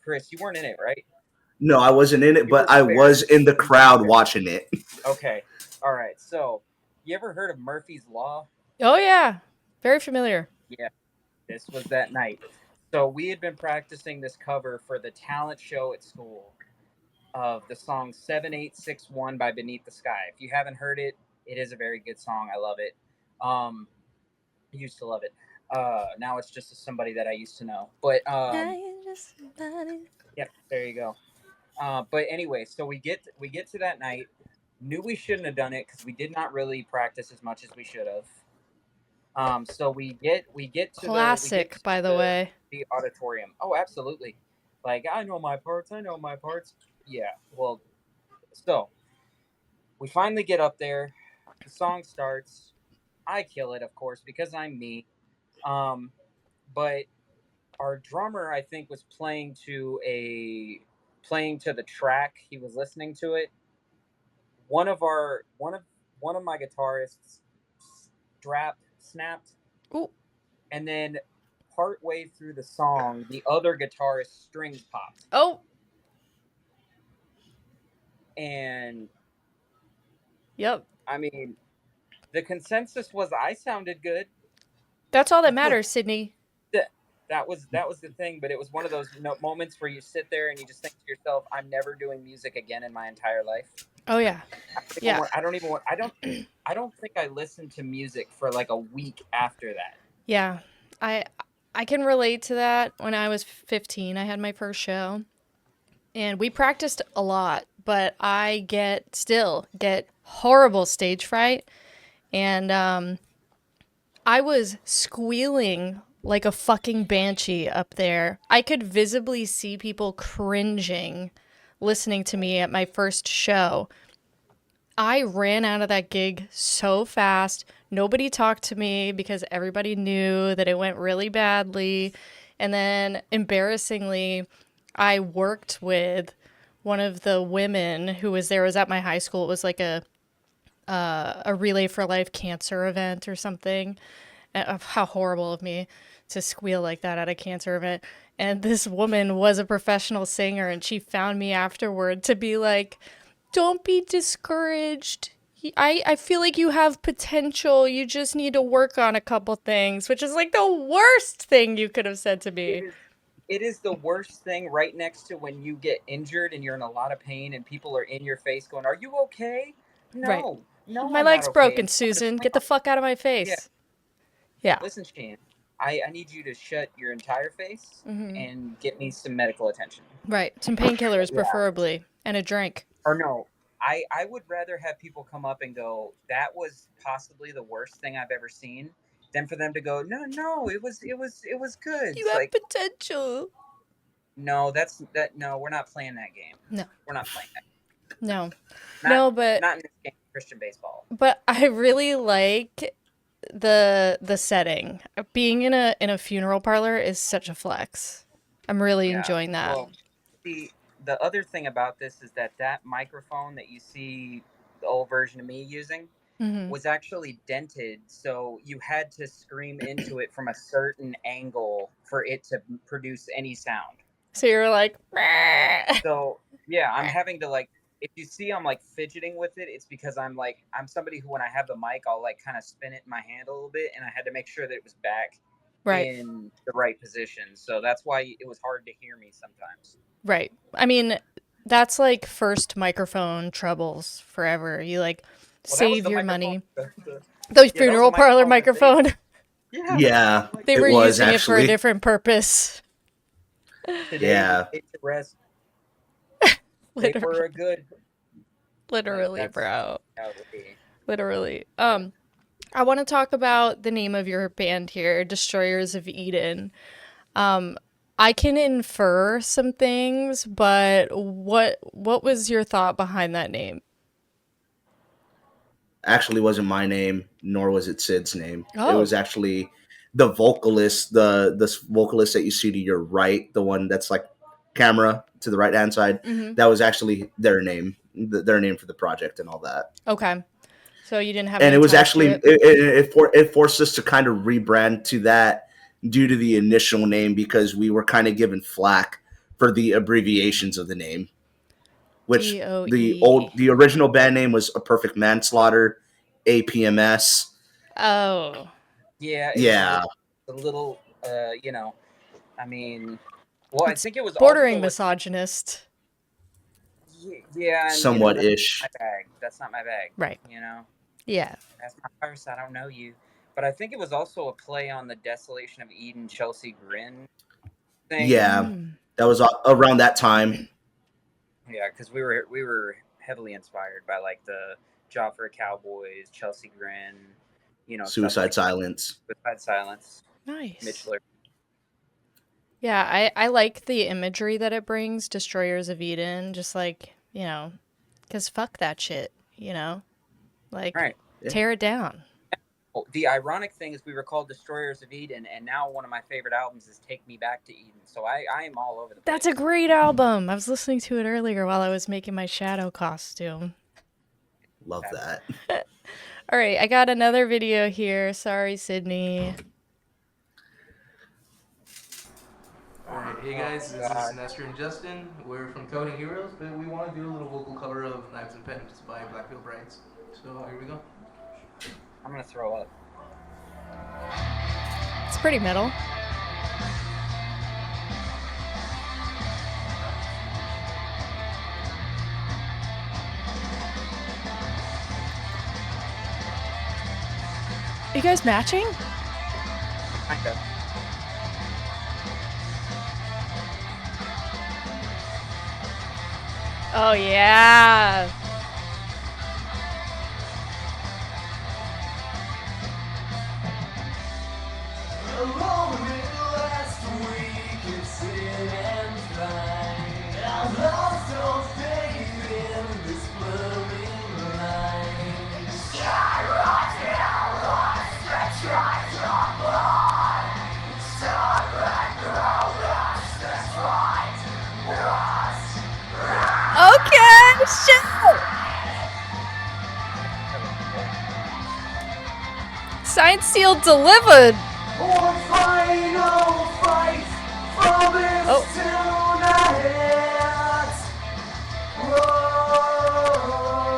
Chris, you weren't in it, right? No, I wasn't in it, but I was in the crowd watching it. Okay. All right. So, you ever heard of Murphy's Law? Oh yeah, very familiar. Yeah. This was that night. So, we had been practicing this cover for the talent show at school of the song 7861 by Beneath the Sky. If you haven't heard it, it is a very good song. I love it. I used to love it. Now it's just somebody that I used to know. But yeah, there you go. But anyway, so we get to that night. Knew we shouldn't have done it because we did not really practice as much as we should have. So we get to Classic, by the way. the auditorium. Oh, absolutely. Like I know my parts. Yeah. Well, so we finally get up there. The song starts. I kill it, of course, because I'm me. But our drummer, I think, was playing to the track. He was listening to it. One of my guitarists strap snapped. Ooh. And then partway through the song, the other guitarist's strings popped. Oh. And yep. I mean, the consensus was I sounded good. That's all that matters, Sydney. That was the thing, but it was one of those moments where you sit there and you just think to yourself, I'm never doing music again in my entire life. Oh yeah. I don't think I listened to music for like a week after that. Yeah. I can relate to that. When I was 15, I had my first show. And we practiced a lot, but I still get horrible stage fright. And I was squealing like a fucking banshee up there. I could visibly see people cringing listening to me at my first show. I ran out of that gig so fast. Nobody talked to me because everybody knew that it went really badly. And then, embarrassingly, I worked with one of the women who was there. It was at my high school. It was like a Relay for Life cancer event or something. How horrible of me to squeal like that at a cancer event. And this woman was a professional singer, and she found me afterward to be like, don't be discouraged. I feel like you have potential. You just need to work on a couple things, which is like the worst thing you could have said to me. It is the worst thing right next to when you get injured and you're in a lot of pain and people are in your face going, are you okay? No. Right. No, my I'm leg's not okay. broken, Susan. Get the fuck out of my face. Yeah. Listen, Shane, I need you to shut your entire face and get me some medical attention. Right. Some painkillers, preferably, and a drink. Or no, I would rather have people come up and go, that was possibly the worst thing I've ever seen, than for them to go, no, it was good. You have potential. No, no, we're not playing that game. No. We're not playing that game. But not in this game, Christian baseball. But I really like the setting. Being in a funeral parlor is such a flex. I'm really Yeah. enjoying that. Well, the other thing about this is that microphone that you see the old version of me using Hmm. was actually dented, so you had to scream into it from a certain angle for it to produce any sound. So you're like, "Meh." So yeah, I'm having to like, if you see I'm like fidgeting with it, it's because I'm somebody who when I have the mic, I'll like kind of spin it in my hand a little bit, and I had to make sure that it was back Right, in the right position. So that's why it was hard to hear me sometimes. right. I mean, that's like first microphone troubles forever. You like Well, that was save the your microphone. money. The Yeah, that was the funeral parlor microphone that they. microphone. Yeah, Yeah, like They it were was using it for a actually. different purpose. today we Yeah, laid to rest. They Literally, were a good. Like literally, that's bro. golly. Literally. I want to talk about the name of your band here, Destroyers of Eden. Um, I can infer some things, but what was your thought behind that name? actually wasn't my name, nor was it Sid's name. It Oh. was actually the vocalist, the vocalist that you see to your right, the one that's like camera to the right hand side. Mm-hmm. That was actually their name, their name for the project and all that. Okay. So you didn't have And any it was ties to actually it? it forced us to kind of rebrand to that due to the initial name because we were kind of given flack for the abbreviations of the name, which DOE. the original band name was A Perfect Manslaughter, APMS. Oh. Yeah, it was Yeah, a little. I mean, well, I It's think it was bordering also a. misogynist. Yeah, and somewhat that's ish. not my bag. That's not my bag. Right. You know, Yeah. that's my purse. I don't know you, but I think it was also a play on the Desolation of Eden Chelsea Grin thing. Yeah, Mm. that was around that time. Yeah, because we were heavily inspired by like the Joffrey Cowboys, Chelsea Grin, stuff Suicide like that. Silence. Suicide Silence, Nice. Mitchell. Yeah, I like the imagery that it brings, Destroyers of Eden, just like, because fuck that shit, Like, Right. Yeah. tear it down. Oh, the ironic thing is we were called Destroyers of Eden, and now one of my favorite albums is Take Me Back to Eden. So I am all over the place. That's a great album. I was listening to it earlier while I was making my shadow costume. Love that. All right, I got another video here. Sorry, Sydney. Alright, hey guys, this is Nestor and Justin. We're from Coding Heroes, but we want to do a little vocal cover of Knives and Pens by Blackfield Brides. So here we go. I'm gonna throw up. It's pretty metal. Are you guys matching? Kinda. Oh, yeah. Okay, shit. Signed, sealed, delivered.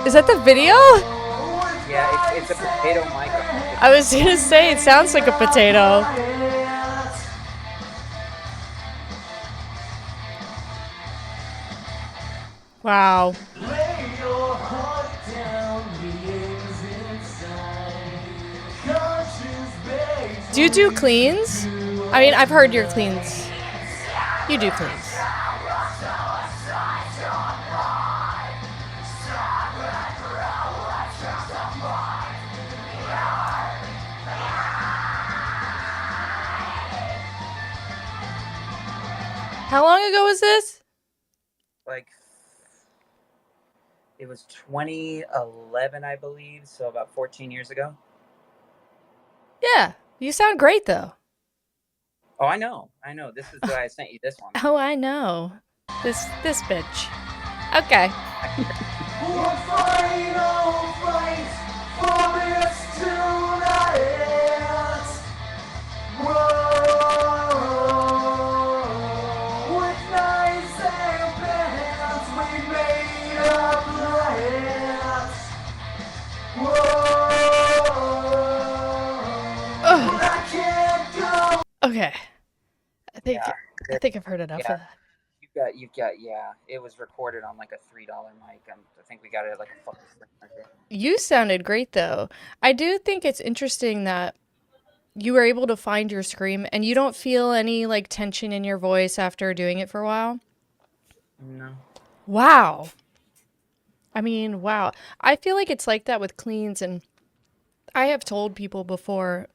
Is that the video? Yeah, it's a potato mic. I was gonna say, it sounds like a potato. Wow. Do you do cleans? I mean, I've heard your cleans. You do cleans. How long ago was this? Like, it was 2011, I believe, so about 14 years ago. Yeah, you sound great though. Oh, I know. This is why I sent you this one. Oh, I know. This bitch. Okay. One final fight for this tonight. Whoa, with knives and pants, we made a plan. Whoa, Ugh. but I can't go. Okay. I think Yeah, I think I've heard enough of yeah. that. You've got. Yeah, it was recorded on like a $3 mic. I think we got it at like a fucking flea market. You sounded great though. I do think it's interesting that you were able to find your scream and you don't feel any like tension in your voice after doing it for a while. No. Wow. I mean, wow. I feel like it's like that with cleans, and I have told people before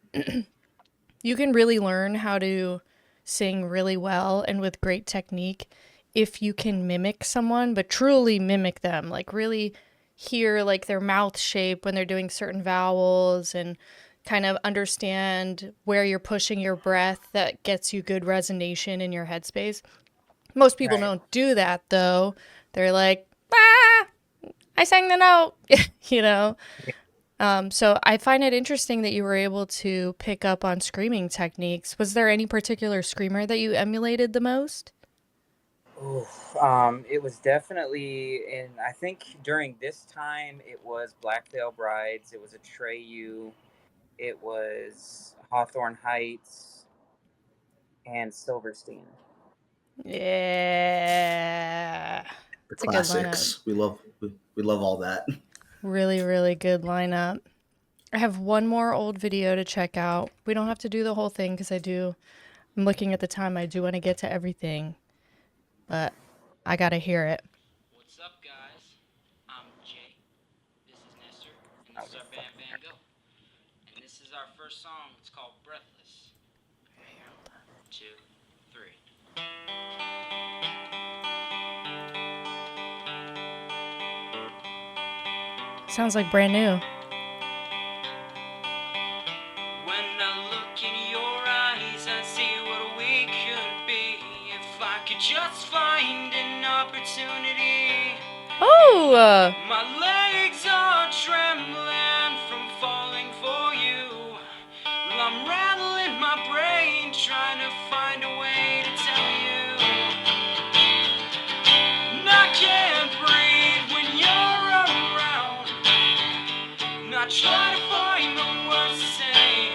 you can really learn how to sing really well and with great technique if you can mimic someone, but truly mimic them, like really hear like their mouth shape when they're doing certain vowels and kind of understand where you're pushing your breath that gets you good resonation in your headspace. Most people Right. don't do that though. They're like, ah, I sang the note, you know? So I find it interesting that you were able to pick up on screaming techniques. Was there any particular screamer that you emulated the most? Ooh, it was definitely in. I think during this time, it was Black Veil Brides. It was Atreyu. It was Hawthorne Heights and Silverstein. Yeah. The It's a good lineup. classics. We love all that. Really, really good lineup. I have one more old video to check out. We don't have to do the whole thing because I'm looking at the time. I do want to get to everything, but I got to hear it. What's up, guys? I'm Jay. This is Nestor, and I this was is a our band fucking Van Gogh. And this is our first song. It's called Breathless. 2, 3. Sounds like brand new. When I look in your eyes, I see what we could be. If I could just find an opportunity. Oh, My legs are trembling from falling for you. I'm rattling my brain, trying to find a way to tell you. And I can't breathe when you're around. And I try to find the words to say,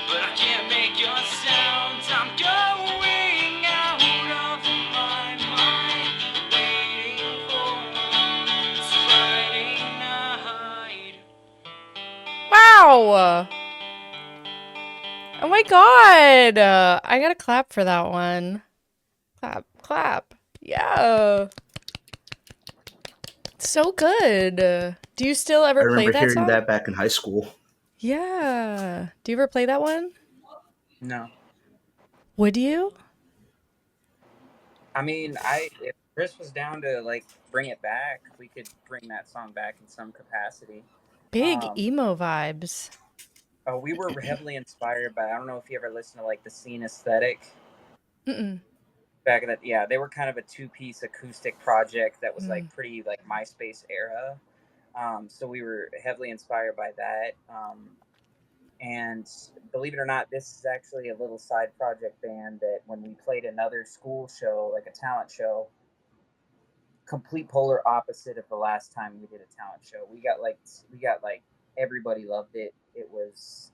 but I can't make your sounds. I'm going out of my mind, waiting for this Friday night. wow. Oh my God. I got to clap for that one. Clap, clap. Yeah. So good. Do you still I ever play remember that hearing song? that back in high school. Yeah. Do you ever play that one? No, Would you? I mean, I if Chris was down to like bring it back, we could bring that song back in some capacity. Big Um, emo vibes. we were heavily inspired by. I don't know if you ever listened to like the Scene Aesthetic. Mm-mm. Back in that, yeah, they were kind of a two-piece acoustic project that was like Mm. pretty like MySpace era. So we were heavily inspired by that. And believe it or not, this is actually a little side project band that when we played another school show, like a talent show, complete polar opposite of the last time we did a talent show. We got like everybody loved it. It was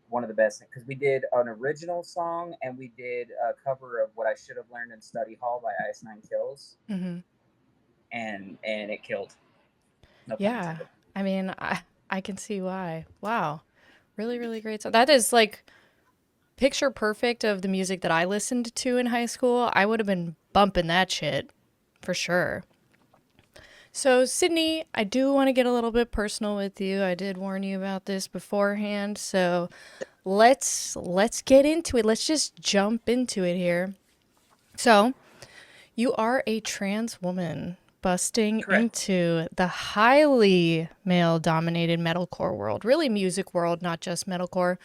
one of the best because we did an original song and we did a cover of "What I Should Have Learned in Study Hall" by Ice Nine Kills, Mm-hmm. and it killed. No pun Yeah. intended. I mean, I can see why. Wow. Really, really great song. That is like picture perfect of the music that I listened to in high school. I would have been bumping that shit for sure. So, Sydney, I do want to get a little bit personal with you. I did warn you about this beforehand. So, let's get into it. Let's just jump into it here. So, you are a trans woman, busting Correct. into the highly male-dominated metalcore world, really music world, not just metalcore.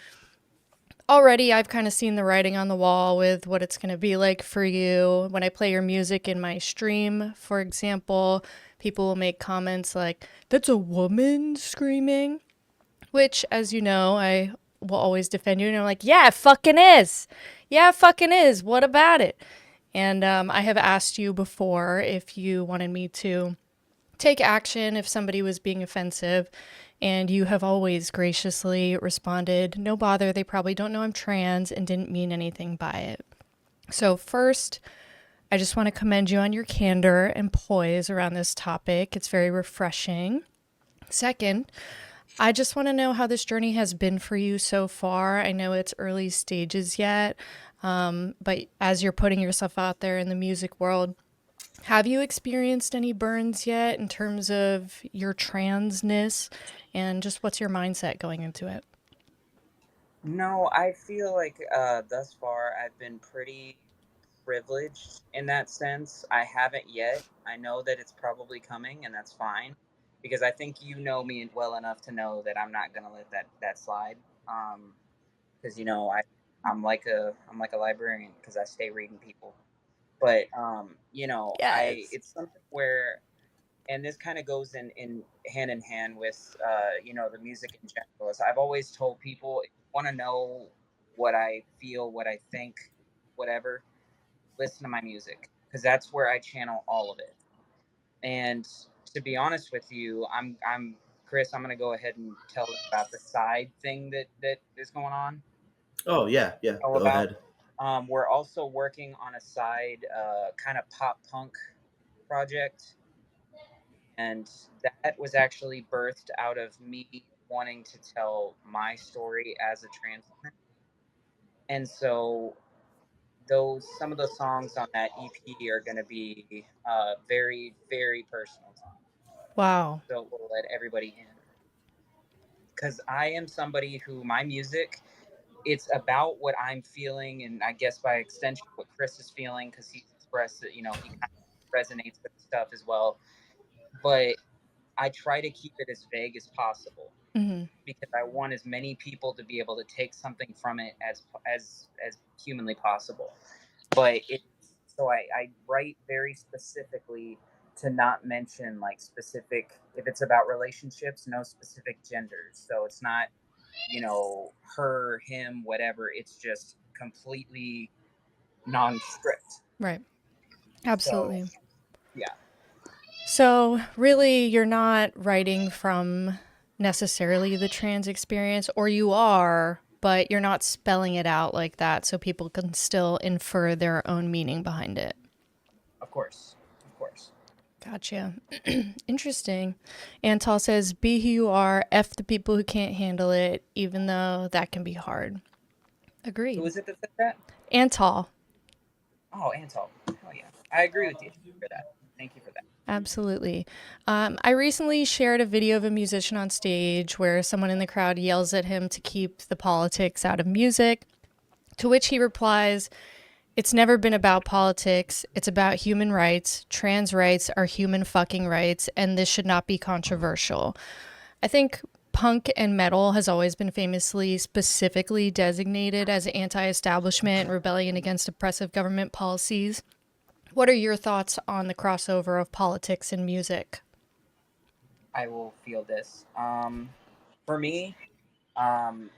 Already, I've kind of seen the writing on the wall with what it's going to be like for you. When I play your music in my stream, for example, people will make comments like, that's a woman screaming, which, as you know, I will always defend you. And I'm like, yeah, it fucking is. Yeah, it fucking is. What about it? And I have asked you before if you wanted me to take action if somebody was being offensive. And you have always graciously responded, no bother, they probably don't know I'm trans and didn't mean anything by it. So, first, I just want to commend you on your candor and poise around this topic. It's very refreshing. Second, I just want to know how this journey has been for you so far. I know it's early stages yet, but as you're putting yourself out there in the music world, have you experienced any burns yet in terms of your transness and just what's your mindset going into it? No, I feel like thus far I've been pretty privileged in that sense. I haven't yet. I know that it's probably coming, and that's fine, because I think you know me well enough to know that I'm not gonna let that slide. Because I'm like a librarian because I stay reading people. But I Yes. it's something where, and this kind of goes in hand in hand with the music in general. Is I've always told people, if you want to know what I feel, what I think, whatever, listen to my music, because that's where I channel all of it. And to be honest with you, I'm Chris. I'm gonna go ahead and tell them about the side thing that is going on. Oh yeah, yeah. All Go about. ahead. We're also working on a side kind of pop punk project, and that was actually birthed out of me wanting to tell my story as a trans woman. And so those some of the songs on that EP are going to be very very personal to me. Wow. So we'll let everybody in, because I am somebody who my music, it's about what I'm feeling, and I guess by extension what Chris is feeling, because he's expressed that he kind of resonates with stuff as well. But I try to keep it as vague as possible, Hmm. because I want as many people to be able to take something from it as humanly possible. But I write very specifically to not mention like specific, if it's about relationships, no specific genders. So it's not her, him, whatever. It's just completely non-strict. Right. So Absolutely. yeah, So, really, you're not writing from necessarily the trans experience, or you are, but you're not spelling it out like that so people can still infer their own meaning behind it. of course, of course. Gotcha. Interesting. Antal says, be who you are, F the people who can't handle it, even though that can be hard. Who Agreed. is it that said that? Antal. Oh, Antal. Oh yeah, I agree with you for that. Thank you for that. Absolutely. I recently shared a video of a musician on stage where someone in the crowd yells at him to keep the politics out of music, to which he replies, it's never been about politics. It's about human rights. Trans rights are human fucking rights, and this should not be controversial. I think punk and metal has always been famously specifically designated as anti-establishment and rebellion against oppressive government policies. What are your thoughts on the crossover of politics and music? I will feel this. For me, um,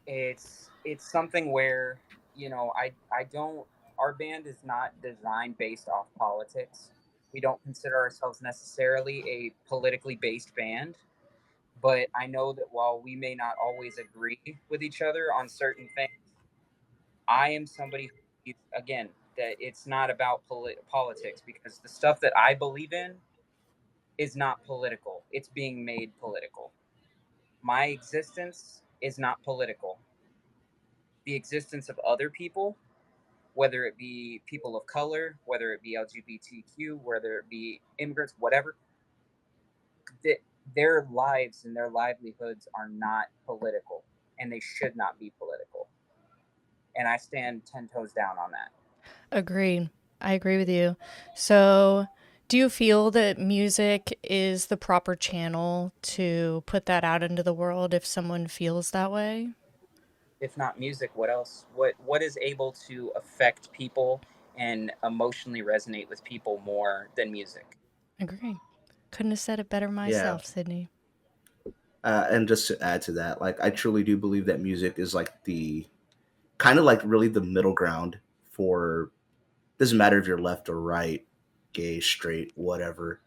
it's something where I don't. Our band is not designed based off politics. We don't consider ourselves necessarily a politically based band, but I know that while we may not always agree with each other on certain things, I am somebody who believes, again, that it's not about politics, because the stuff that I believe in is not political. It's being made political. My existence is not political. The existence of other people, whether it be people of color, whether it be LGBTQ, whether it be immigrants, whatever, that their lives and their livelihoods are not political, and they should not be political. And I stand 10 toes down on that. Agreed. I agree with you. So, Do you feel that music is the proper channel to put that out into the world if someone feels that way? If not music, what else? What is able to affect people and emotionally resonate with people more than music? Agree. Couldn't have said it better Yeah. myself, Sydney. And just to add to that, like I truly do believe that music is like the kind of like really the middle ground for, doesn't matter if you're left or right, gay, straight, whatever.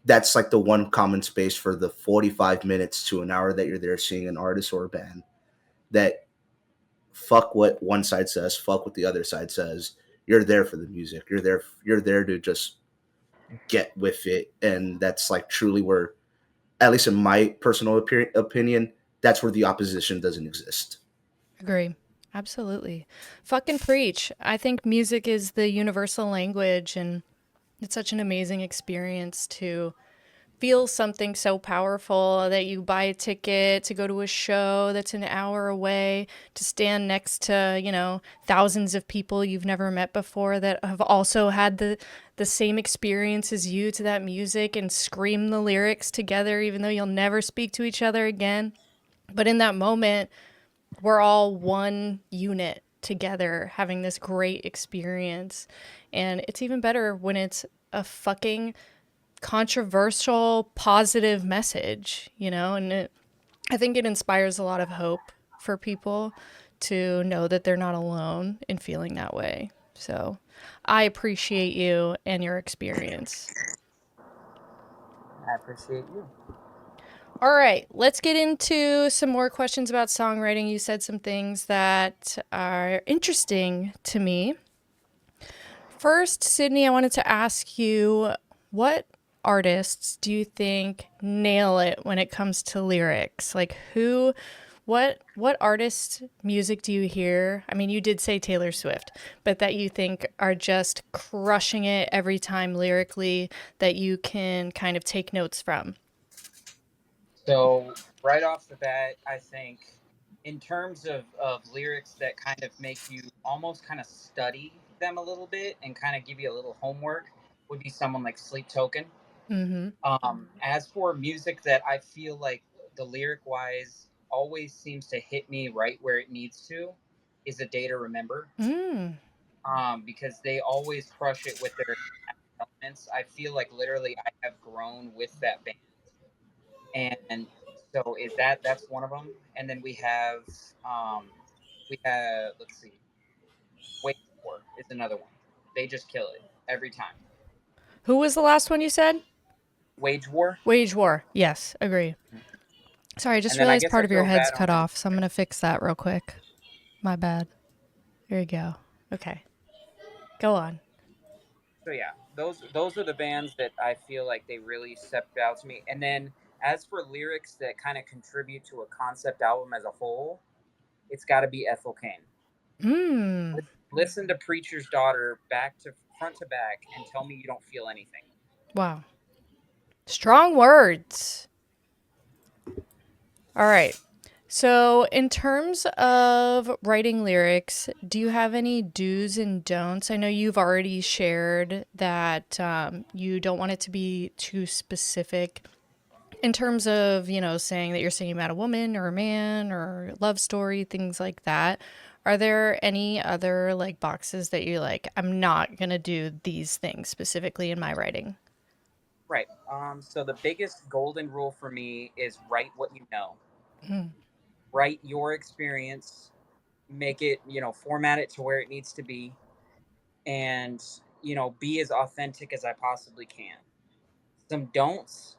That's like the one common space for the 45 minutes to an hour that you're there seeing an artist or a band, that fuck what one side says, fuck what the other side says. You're there for the music. You're there to just get with it, and that's like truly where, at least in my personal opinion, that's where the opposition doesn't exist. Agree. Absolutely. Fucking preach. I think music is the universal language, and it's such an amazing experience to feel something so powerful that you buy a ticket to go to a show that's an hour away, to stand next to, thousands of people you've never met before that have also had the same experience as you to that music, and scream the lyrics together even though you'll never speak to each other again. But in that moment, we're all one unit together having this great experience. And it's even better when it's a fucking controversial, positive message, and I think it inspires a lot of hope for people to know that they're not alone in feeling that way. So I appreciate you and your experience. I appreciate you. All right, let's get into some more questions about songwriting. You said some things that are interesting to me. First, Sydney, I wanted to ask you, what artists do you think nail it when it comes to lyrics? Like what artist music do you hear? I mean, you did say Taylor Swift, but that you think are just crushing it every time lyrically, that you can kind of take notes from? So right off the bat, I think in terms of lyrics that kind of make you almost kind of study them a little bit and kind of give you a little homework would be someone like Sleep Token. Mm-hmm. As for music that I feel like the lyric wise always seems to hit me right where it needs to, is A Day to Remember. Mm. Because they always crush it with their elements. I feel like literally I have grown with that band, and so is that's one of them. And then um, we have, let's see, Wage War is another one. They just kill it every time. Who was the last one you said? Wage War. Wage War. Yes, agree. Sorry, I just And then I realized guess I part of your throw head's Bad cut Omens. off, so I'm going to fix that real quick. My bad. There you go. Okay. Go on. So yeah, those are the bands that I feel like they really stepped out to me. And then as for lyrics that kind of contribute to a concept album as a whole, it's got to be Ethel Cain. Hmm. Listen to Preacher's Daughter back to front to back and tell me you don't feel anything. Wow. Strong words. All right. So, in terms of writing lyrics, do you have any do's and don'ts? I know you've already shared that you don't want it to be too specific in terms of, saying that you're singing about a woman or a man or love story, things like that. Are there any other like boxes that you're like, I'm not going to do these things specifically in my writing? Right. So the biggest golden rule for me is write what you know. Mm. Write your experience. Make it, format it to where it needs to be, and be as authentic as I possibly can. Some don'ts.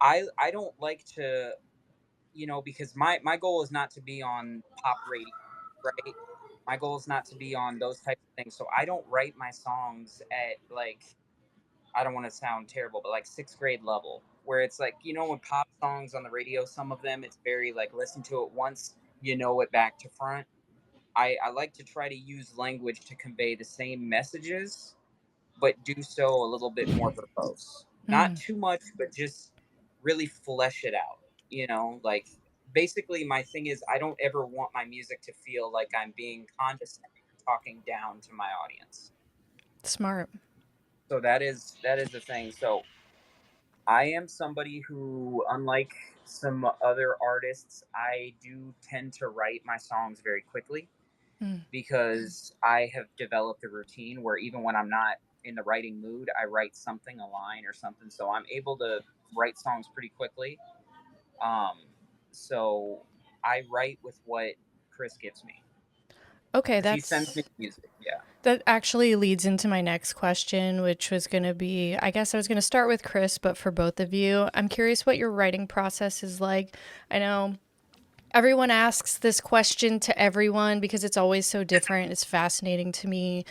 I don't like to, because my goal is not to be on pop radio, right? My goal is not to be on those types of things. So I don't write my songs at like, I don't want to sound terrible, but like sixth grade level, where it's like, when pop songs on the radio, some of them it's very like listen to it once, it back to front. I like to try to use language to convey the same messages, but do so a little bit more verbose. Not Mm. too much, but just really flesh it out. Like basically, my thing is I don't ever want my music to feel like I'm being condescending or talking down to my audience. Smart. So that is the thing. So I am somebody who, unlike some other artists, I do tend to write my songs very quickly Mm. because I have developed a routine where even when I'm not in the writing mood, I write something, a line or something. So I'm able to write songs pretty quickly. Um, so I write with what Chris gives me. Okay, She sends me music. Yeah. that actually leads into my next question, which was going to be, I guess I was going to start with Chris, but for both of you, I'm curious what your writing process is like. I know everyone asks this question to everyone because it's always so different. It's fascinating to me.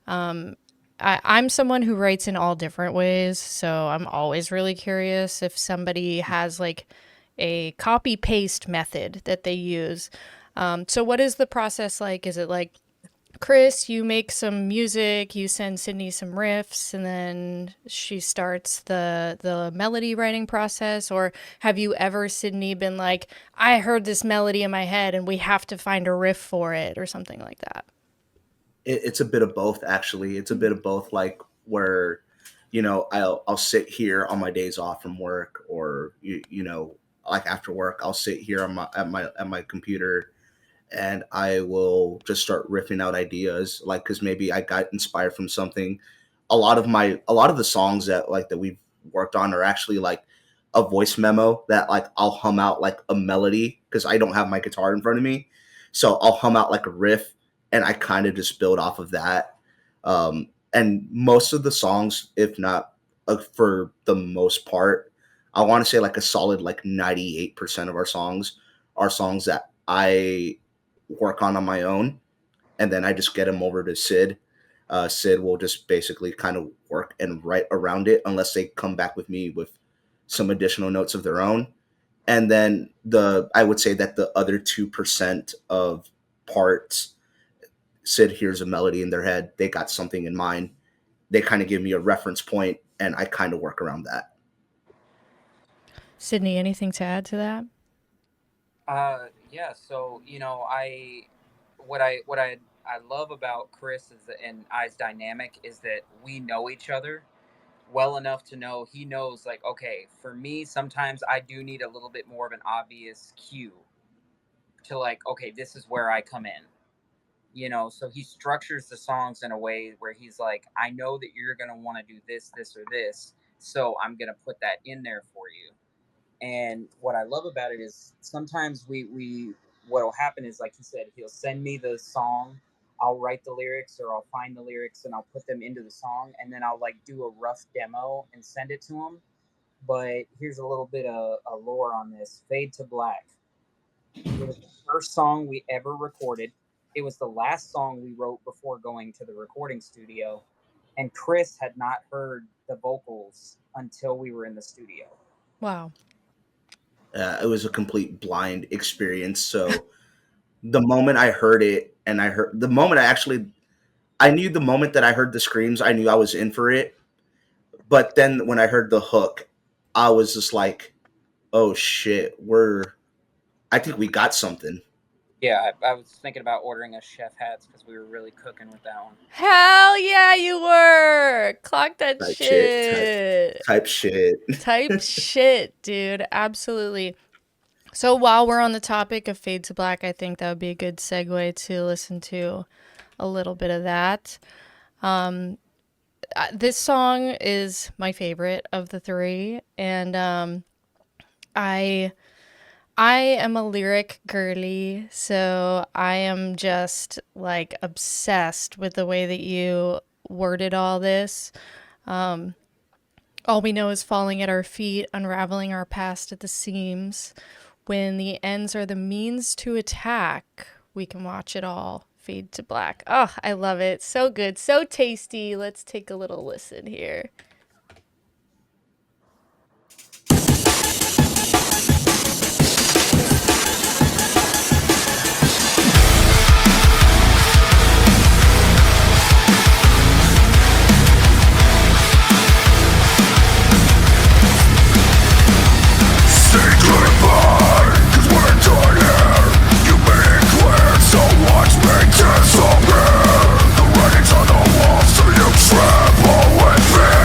I'm someone who writes in all different ways, so I'm always really curious if somebody has like a copy paste method that they use. So, what is the process like? Is it like, Chris, you make some music, you send Sydney some riffs, and then she starts the melody writing process? Or have you ever, Sydney, been like, I heard this melody in my head and we have to find a riff for it, or something like that? It's a bit of both, actually. It's a bit of both, like where, I'll sit here on my days off from work, or like after work, I'll sit here on my computer, and I will just start riffing out ideas, like because maybe I got inspired from something. A lot of the songs that we've worked on are actually like a voice memo that like I'll hum out like a melody because I don't have my guitar in front of me, so I'll hum out like a riff, and I kind of just build off of that. And most of the songs, if not for the most part, I want to say like a solid like 98% of our songs are songs that I work on my own, and then I just get them over to Sid. Sid will just basically kind of work and write around it unless they come back with me with some additional notes of their own. And then I would say that the other 2% of parts, Sid hears a melody in their head, they got something in mind, they kind of give me a reference point, and I kind of work around that. Sydney, anything to add to that? Yeah. So what I love about Chris and I's dynamic is that we know each other well enough to know he knows, like, okay, for me sometimes I do need a little bit more of an obvious cue to, like, okay, this is where I come in. So he structures the songs in a way where he's like, I know that you're going to want to do this or this, so I'm going to put that in there for you. And what I love about it is sometimes we what'll happen is, like you said, he'll send me the song, I'll write the lyrics, or I'll find the lyrics and I'll put them into the song, and then I'll like do a rough demo and send it to him. But here's a little bit of a lore on this. Fade to Black. It was the first song we ever recorded. It was the last song we wrote before going to the recording studio, and Chris had not heard the vocals until we were in the studio. Wow. It was a complete blind experience. So the moment I heard it, and I heard the moment I knew the moment that I heard the screams, I knew I was in for it. But then when I heard the hook, I was just like, oh shit, I think we got something. Yeah, I was thinking about ordering us chef hats because we were really cooking with that one. Hell yeah, you were! Clock that Type shit. type shit. Type shit, dude. Absolutely. So while we're on the topic of Fade to Black, I think that would be a good segue to listen to a little bit of that. This song is my favorite of the three, and I am a lyric girly, so I am just like obsessed with the way that you worded all this. All we know is falling at our feet, unraveling our past at the seams. When the ends are the means to attack, we can watch it all fade to black. Oh, I love it. So good, so tasty. Let's take a little listen here. The writings on the wall, so you tremble with fear.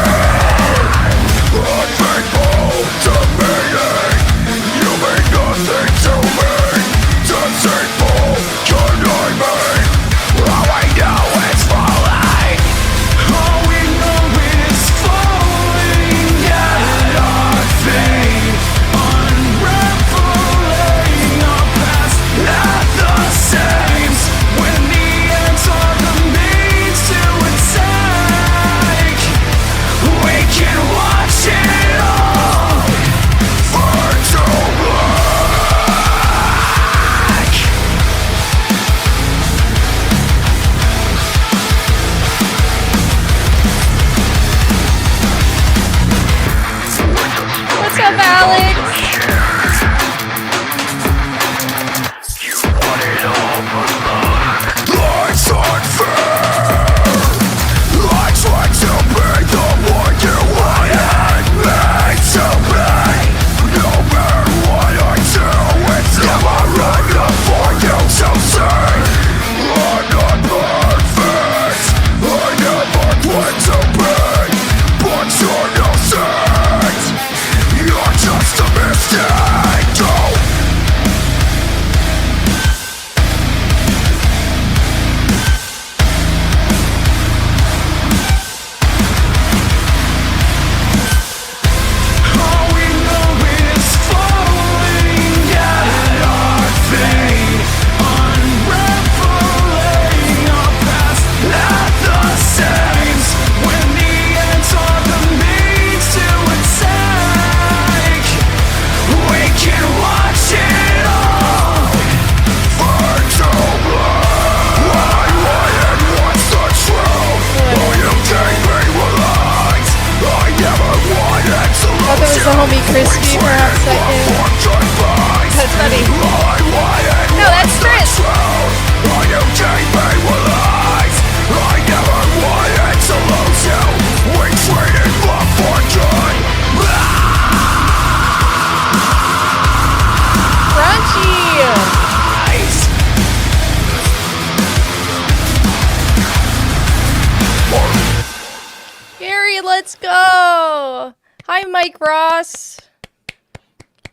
Oh, hi, Mike Ross.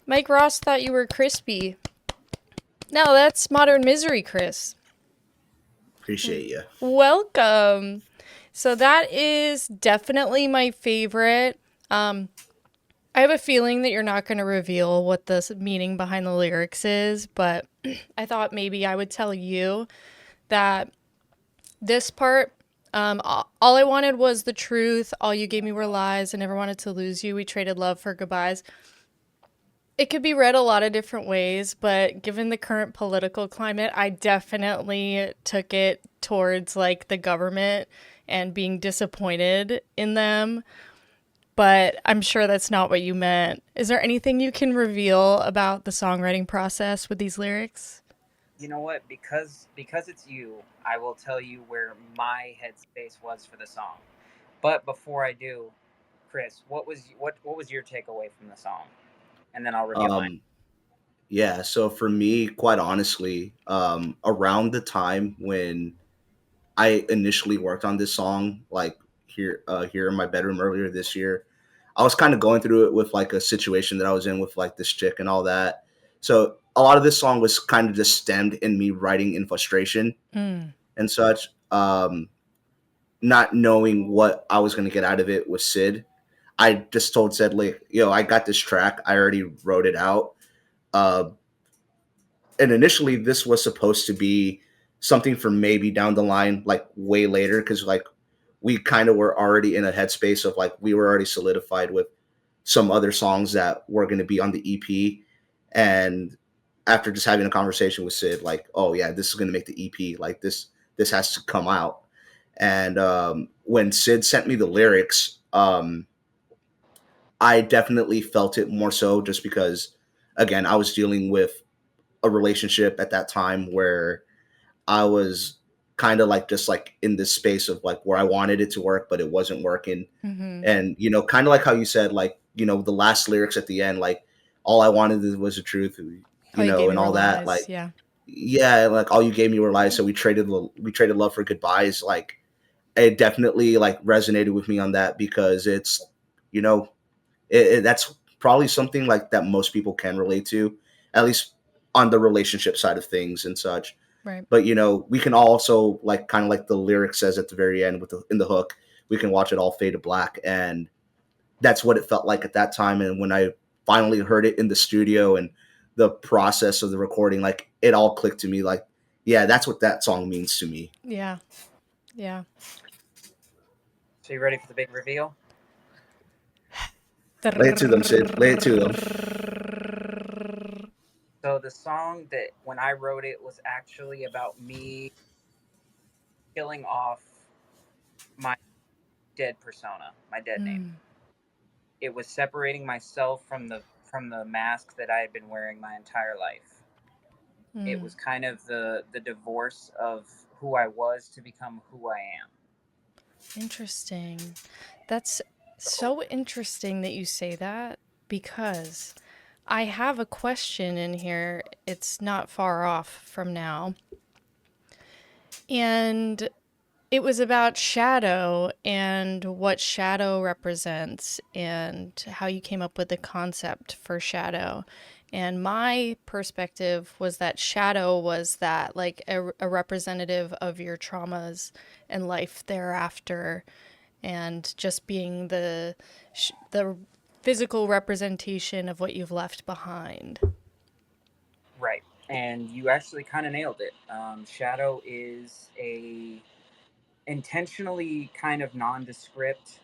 Mike Ross thought you were crispy. No, that's Modern Misery, Chris. Appreciate you. Welcome. So that is definitely my favorite. I have a feeling that you're not going to reveal what the meaning behind the lyrics is, but I thought maybe I would tell you that this part, all I wanted was the truth. All you gave me were lies. I never wanted to lose you. We traded love for goodbyes. It could be read a lot of different ways, but given the current political climate, I definitely took it towards like the government and being disappointed in them. But I'm sure that's not what you meant. Is there anything you can reveal about the songwriting process with these lyrics? You know what? Because it's you, I will tell you where my headspace was for the song. But before I do, Chris, what was your takeaway from the song? And then I'll reveal mine. Um, yeah. So for me, quite honestly, around the time when I initially worked on this song, like here in my bedroom earlier this year, I was kind of going through it with like a situation that I was in with like this chick and all that. So a lot of this song was kind of just stemmed in me writing in frustration Mm. and such. Not knowing what I was going to get out of it with Sid, I just told Sid like, "Yo, I got this track. I already wrote it out." Uh, and initially, this was supposed to be something for maybe down the line, like way later, because like we kind of were already in a headspace of like we were already solidified with some other songs that were going to be on the EP. And after just having a conversation with Sid, like, oh yeah, this is going to make the EP. Like this has to come out. And when Sid sent me the lyrics, I definitely felt it more so just because, again, I was dealing with a relationship at that time where I was kind of like just like in this space of like where I wanted it to work, but it wasn't working. Mm-hmm. And, kind of like how you said, like, the last lyrics at the end, like, all I wanted was the truth, All you gave me and were all that. lies. Like, Yeah. yeah, like all you gave me were lies. So we traded love for goodbyes. Like, it definitely like resonated with me on that because it's, you know, that's probably something like that most people can relate to, at least on the relationship side of things and such. Right. But we can also like kind of like the lyric says at the very end in the hook, we can watch it all fade to black, and that's what it felt like at that time. And when I finally heard it in the studio and the process of the recording, like it all clicked to me. Like, yeah, that's what that song means to me. Yeah. Yeah. So you ready for the big reveal? Lay it to them, Sid. Lay it to them. So the song that when I wrote it was actually about me killing off my dead persona, my dead name. Mm. It was separating myself from the mask that I had been wearing my entire life. It Mm. was kind of the divorce of who I was to become who I am. Interesting. That's so interesting that you say that because I have a question in here. It's not far off from now. And it was about shadow and what shadow represents and how you came up with the concept for shadow. And my perspective was that shadow was that like a representative of your traumas and life thereafter, and just being the physical representation of what you've left behind. Right. And you actually kind of nailed it. Shadow is a intentionally kind of nondescript,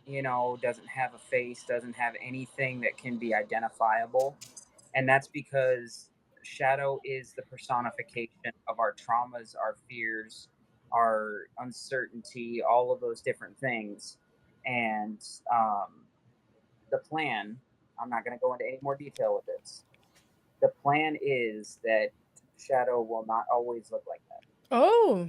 doesn't have a face, doesn't have anything that can be identifiable. And that's because Shadow is the personification of our traumas, our fears, our uncertainty, all of those different things. And the plan, I'm not going to go into any more detail with this. The plan is that Shadow will not always look like that. Oh,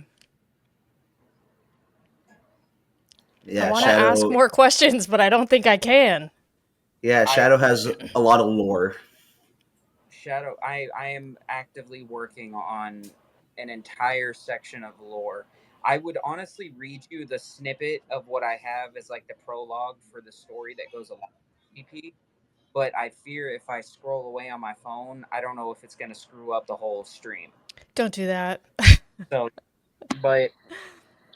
I Yeah, want to ask Shadow. more questions, but I don't think I can. Yeah, I Shadow has a lot of lore. Shadow, I am actively working on an entire section of lore. I would honestly read you the snippet of what I have as like the prologue for the story that goes along with the EP. But I fear if I scroll away on my phone, I don't know if it's going to screw up the whole stream. Don't do that. So, but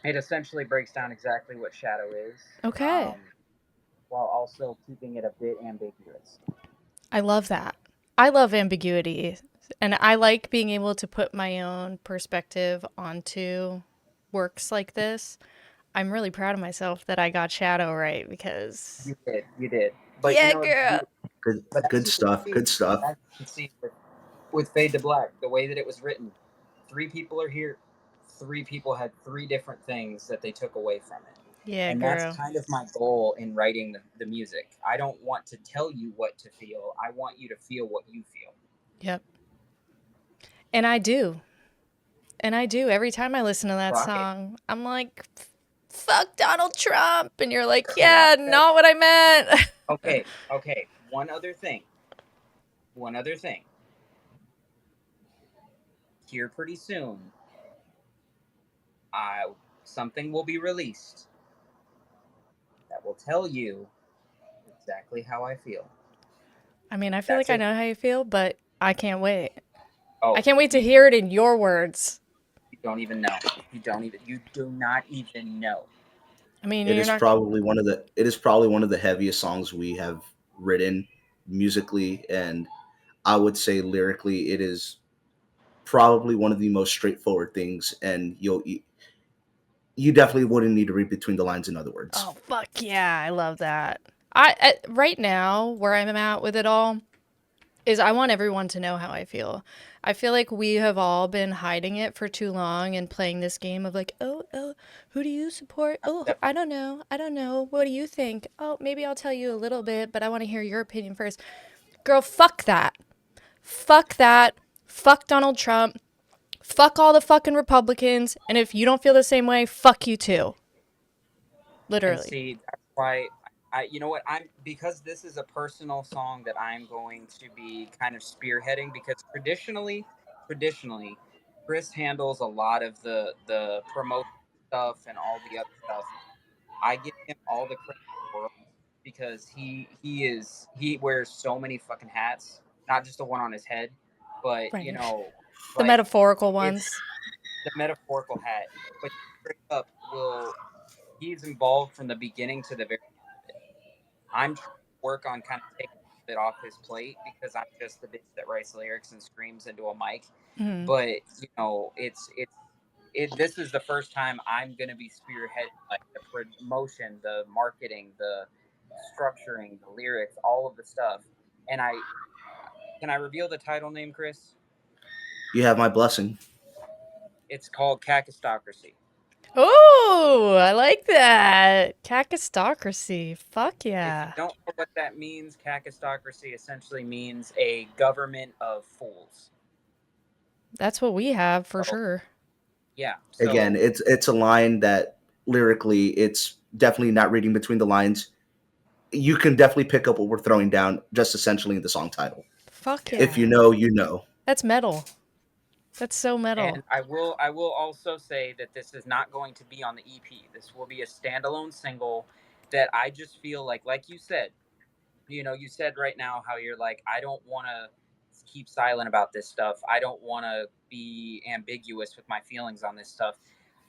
it essentially breaks down exactly what shadow is, Okay. while also keeping it a bit ambiguous. I love that. I love ambiguity. And I like being able to put my own perspective onto works like this. I'm really proud of myself that I got Shadow right because, You did. But you yeah, know what's girl. beautiful? Good, But as good you can stuff. see, Good stuff. as you can see with Fade to Black, the way that it was written, three people are here. Three people had three different things that they took away from it. Yeah, And that's girl. kind of my goal in writing the music. I don't want to tell you what to feel. I want you to feel what you feel. Yep. And I do. And I do. Every time I listen to that Rock it. song, I'm like, fuck Donald Trump. And you're like, Rock yeah, that. not what I meant. Okay. One other thing. Here pretty soon, I something will be released that will tell you exactly how I feel. I mean, I feel That's like I it. know how you feel, but I can't wait. I Oh, can't wait to hear it in your words. you don't even know. You do not even know. I mean, It you're is not. probably one of the heaviest songs we have written musically, and I would say lyrically, it is probably one of the most straightforward things. And you definitely wouldn't need to read between the lines. In other words, Oh, fuck yeah. I love that. Right now, where I'm at with it all, is I want everyone to know how I feel. I feel like we have all been hiding it for too long and playing this game of like, oh, who do you support? Oh, I don't know. I don't know. What do you think? Oh, maybe I'll tell you a little bit, but I want to hear your opinion first. Girl, fuck that. Fuck that. Fuck Donald Trump. Fuck all the fucking Republicans. And if you don't feel the same way, fuck you too. And Literally. see, that's why you know what, I'm because this is a personal song that I'm going to be kind of spearheading because traditionally, Chris handles a lot of the promotion stuff and all the other stuff. I give him all the credit in the world because he wears so many fucking hats, not just the one on his head, but Right. The like metaphorical it's ones. the metaphorical hat. But straight up will he's involved from the beginning to the very end. I'm trying to work on kind of taking a bit off his plate because I'm just the bitch that writes lyrics and screams into a mic. Mm-hmm. But this is the first time I'm gonna be spearheading like the promotion, the marketing, the structuring, the lyrics, all of the stuff. And I can I reveal the title name, Chris? you have my blessing. It's called Kakistocracy. Oh, I like that. Kakistocracy. Fuck If you yeah. don't know what that means, Kakistocracy essentially means a government of fools. That's what we have for So sure. yeah, Again, so it's a line that lyrically, it's definitely not reading between the lines. You can definitely pick up what we're throwing down just essentially in the song title. Fuck yeah. If yeah. you know, you know. That's metal. That's so metal. And I will also say that this is not going to be on the EP. This will be a standalone single that I just feel like you said, you said right now how you're like, I don't want to keep silent about this stuff. I don't want to be ambiguous with my feelings on this stuff.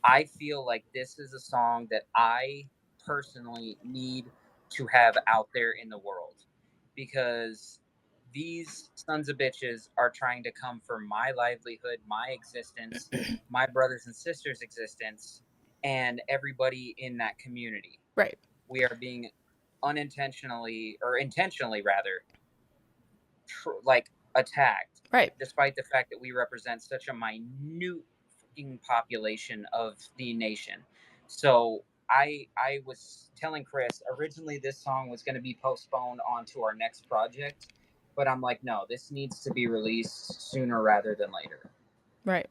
I feel like this is a song that I personally need to have out there in the world because these sons of bitches are trying to come for my livelihood, my existence, my brothers and sisters' existence, and everybody in that community. Right. We are being unintentionally or intentionally rather like attacked Right. despite the fact that we represent such a minute fucking population of the nation. So I was telling Chris originally this song was going to be postponed onto our next project, but I'm like, no, this needs to be released sooner rather than later. Right.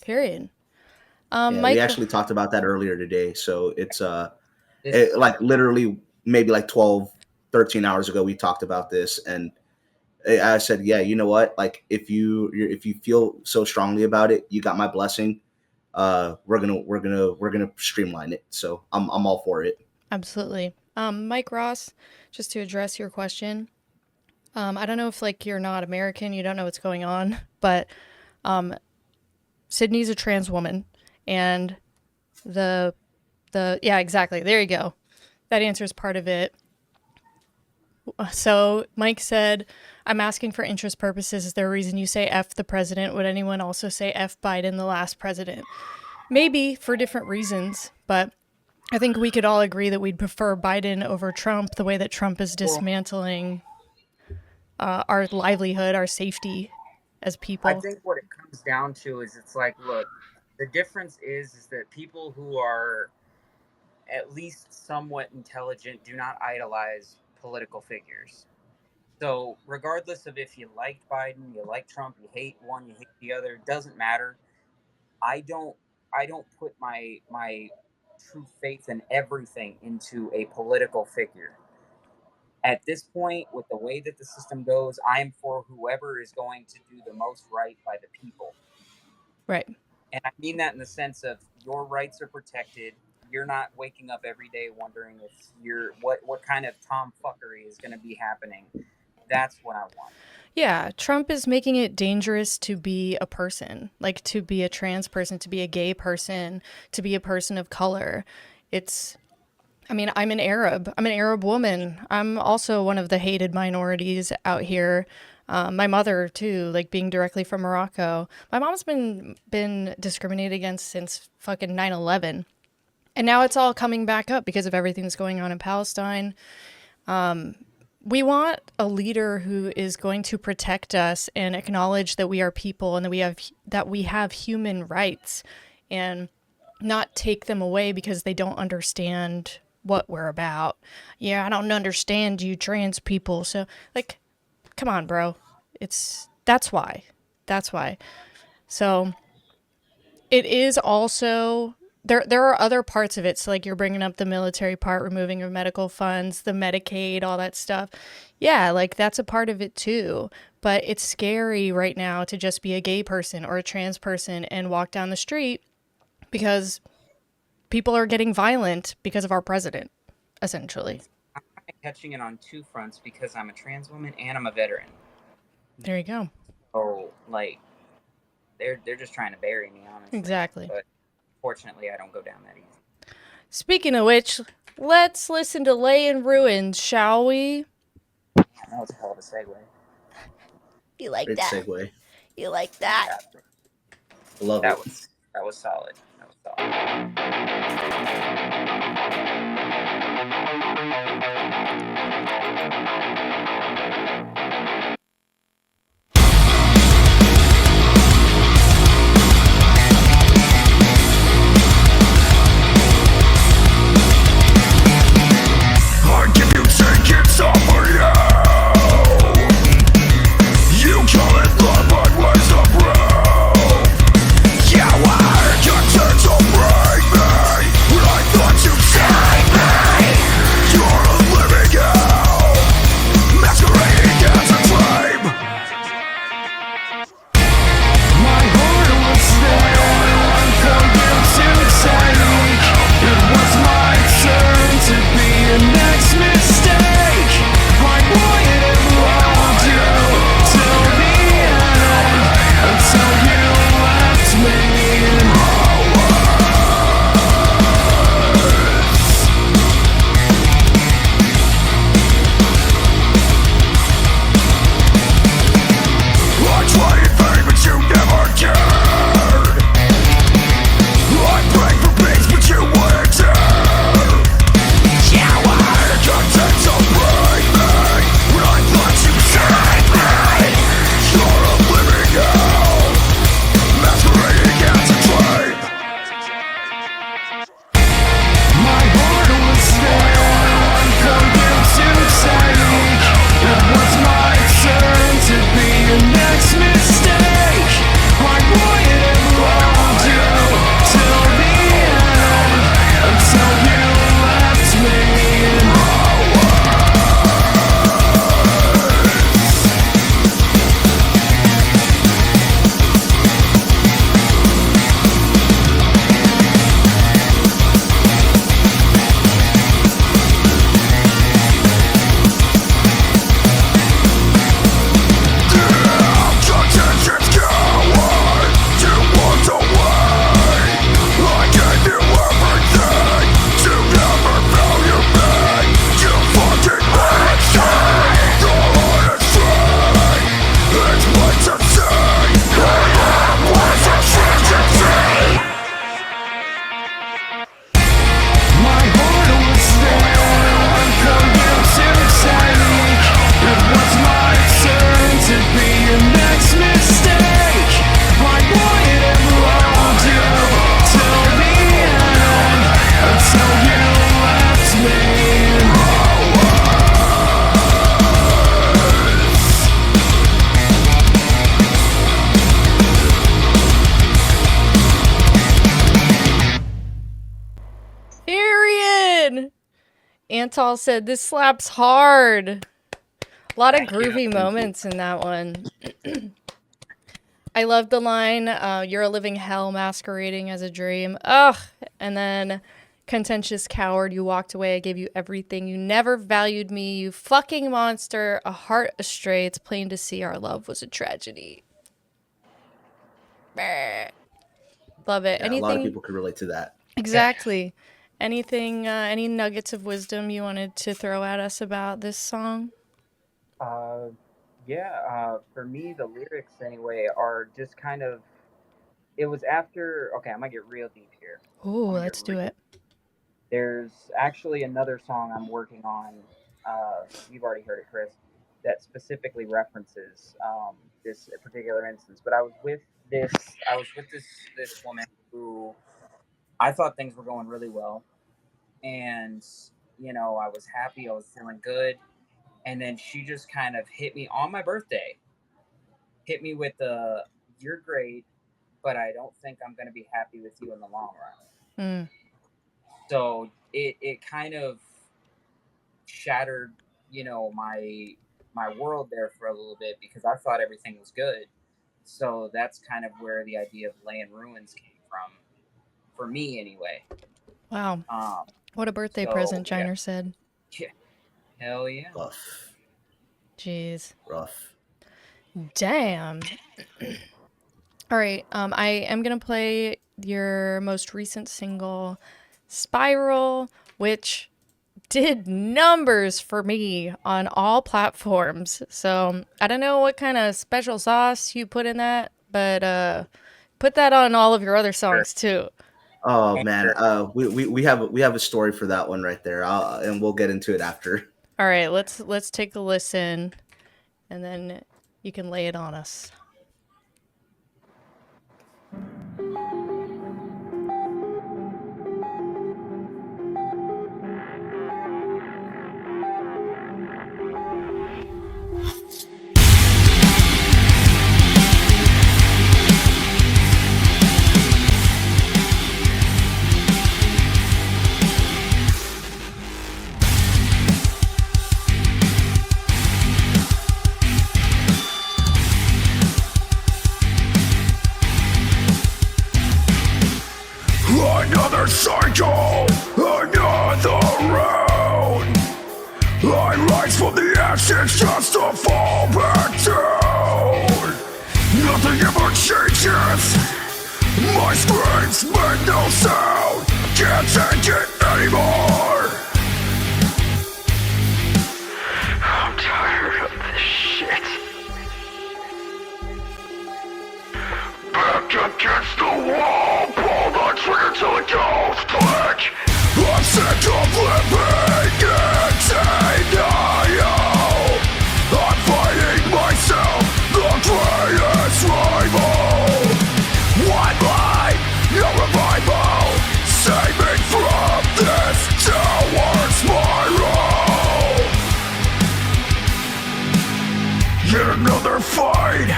Period. Yeah, we Michael. actually talked about that earlier today. So This like literally maybe like 12, 13 hours ago we talked about this, and I said, yeah, you know what? Like if you feel so strongly about it, you got my blessing. we're gonna streamline it. So I'm all for it. Absolutely. Mike Ross, just to address your question, I don't know if like you're not American, you don't know what's going on, but Sydney's a trans woman, and the yeah, exactly. There you go. That answers part of it. So Mike said, I'm asking for interest purposes. Is there a reason you say F the president? Would anyone also say F Biden, the last president? Maybe for different reasons, but I think we could all agree that we'd prefer Biden over Trump, the way that Trump is dismantling our livelihood, our safety as people. I think what it comes down to is it's like, look, the difference is that people who are at least somewhat intelligent do not idolize political figures. So regardless of if you liked Biden, you like Trump, you hate one, you hate the other, it doesn't matter. I don't put my true faith and everything into a political figure. At this point, with the way that the system goes, I'm for whoever is going to do the most right by the people. Right. And I mean that in the sense of your rights are protected. You're not waking up every day wondering if you're what kind of tomfuckery is going to be happening. That's what I want. Yeah, Trump is making it dangerous to be a person, like to be a trans person, to be a gay person, to be a person of color. I mean, I'm an Arab woman. I'm also one of the hated minorities out here. My mother too, like being directly from Morocco. My mom's been discriminated against since fucking 9/11. And now it's all coming back up because of everything that's going on in Palestine. We want a leader who is going to protect us and acknowledge that we are people and that we have human rights, and not take them away because they don't understand what we're about. Yeah, I don't understand you trans people. So like, come on, bro. That's why. So it is also there are other parts of it. So like you're bringing up the military part, removing of medical funds, the Medicaid, all that stuff. Yeah, like that's a part of it too. But it's scary right now to just be a gay person or a trans person and walk down the street because people are getting violent because of our president, essentially. I'm catching it on two fronts because I'm a trans woman and I'm a veteran. There you go. So like they're just trying to bury me, honestly. Exactly. But fortunately I don't go down that easy. Speaking of which, let's listen to Lay in Ruins, shall we? That was a hell of a segue. You like Great that? segue. You like that? Love That it. was solid. That was solid. I give you tickets over you. You call it love, but where's the proof? You are content to break me when I thought you'd save me. You're a living hell. Antal said, "This slaps hard." A lot of Thank you. groovy moments in that one. I love the line, "You're a living hell masquerading as a dream." Ugh. And then, "Contentious coward, you walked away. I gave you everything. You never valued me. You fucking monster. A heart astray. It's plain to see our love was a tragedy." Brr. Love it. Yeah, a lot of Anything? people could relate to that. Exactly. Anything, any nuggets of wisdom you wanted to throw at us about this song? For me, the lyrics anyway are just kind of. It was after. Okay, I might get real deep here. Ooh, I'm gonna let's get do real. it. There's actually another song I'm working on. You've already heard it, Chris. That specifically references this particular instance. But I was with this. I was with this woman who I thought things were going really well, and I was happy. I was feeling good, and then she just kind of hit me on my birthday. Hit me with the "You're great, but I don't think I'm going to be happy with you in the long run." Mm. So it kind of shattered, my world there for a little bit because I thought everything was good. So that's kind of where the idea of laying ruins came from, for me anyway. Wow. Um, What a birthday so present, yeah, Shiner said. yeah, hell yeah. Rough. Jeez. Rough. Damn. All right. I am going to play your most recent single, Spiral, which did numbers for me on all platforms. So I don't know what kind of special sauce you put in that, but put that on all of your other songs too. Oh man, we have a story for that one right there, and we'll get into it after. All right, let's take a listen, and then you can lay it on us. Another cycle, another round. I rise from the ashes just to fall back down. Nothing ever changes. My screams make no sound. Can't take it anymore. I'm tired of this shit. Back against the wall, pull the trigger till it goes click. I'm sick of living in denial. I'm fighting myself, the greatest rival. One life, no revival. Save me from this downward spiral. Yet another fight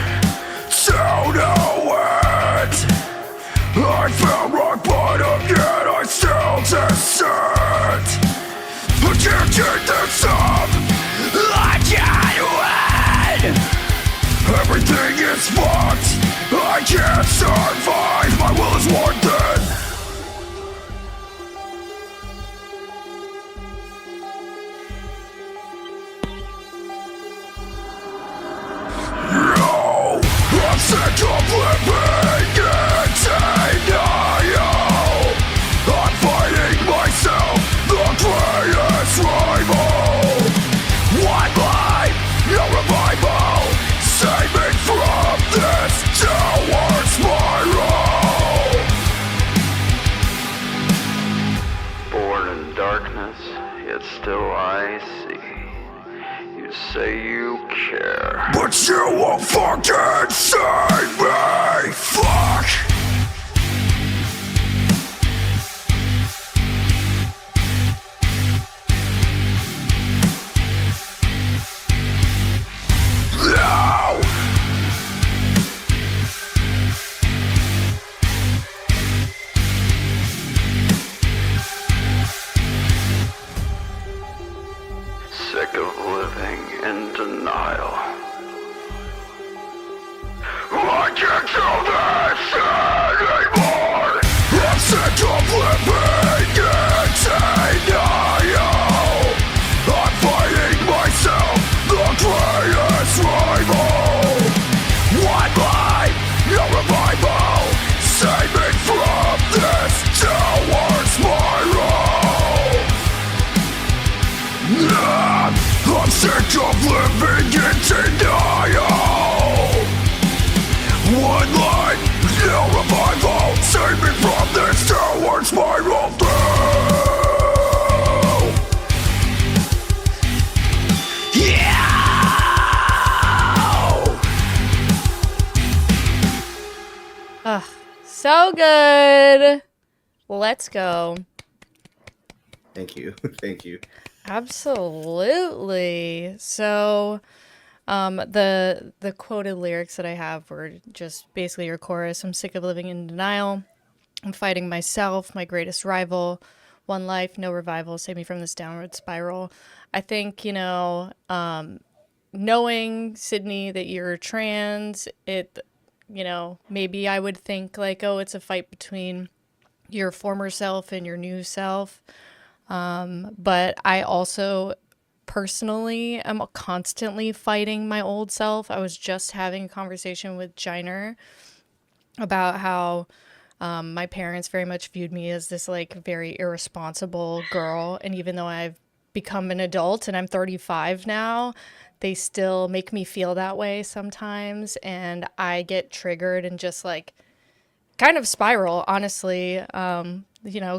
to no end. I found rock bottom, yet I still descend. I can't keep this up, I can't win. Everything is fucked, I can't survive. My will is worn thin. No, I'm sick of living in denial. I'm fighting myself, the greatest rival. One life, no revival. Save me from this downward spiral. Born in darkness, yet still I see. You say you care, but you won't fucking save me. Fuck. No. I can't do this anymore. I'm sick of living in denial. I'm fighting myself, the greatest rival. One life, no revival. Save me from this downward spiral. I'm sick of living in denial. One life, no revival. Save me from this downward spiral. Ugh, so good. Let's go. Thank you. Thank you. Absolutely. So, the quoted lyrics that I have were just basically your chorus. I'm sick of living in denial. I'm fighting myself, my greatest rival. One life, no revival. Save me from this downward spiral. I think, knowing, Sydney, that you're trans, maybe I would think like, oh, it's a fight between your former self and your new self. But I also personally am constantly fighting my old self. I was just having a conversation with Jiner about how my parents very much viewed me as this like very irresponsible girl. And even though I've become an adult and I'm 35 now, they still make me feel that way sometimes. And I get triggered and just like kind of spiral, honestly,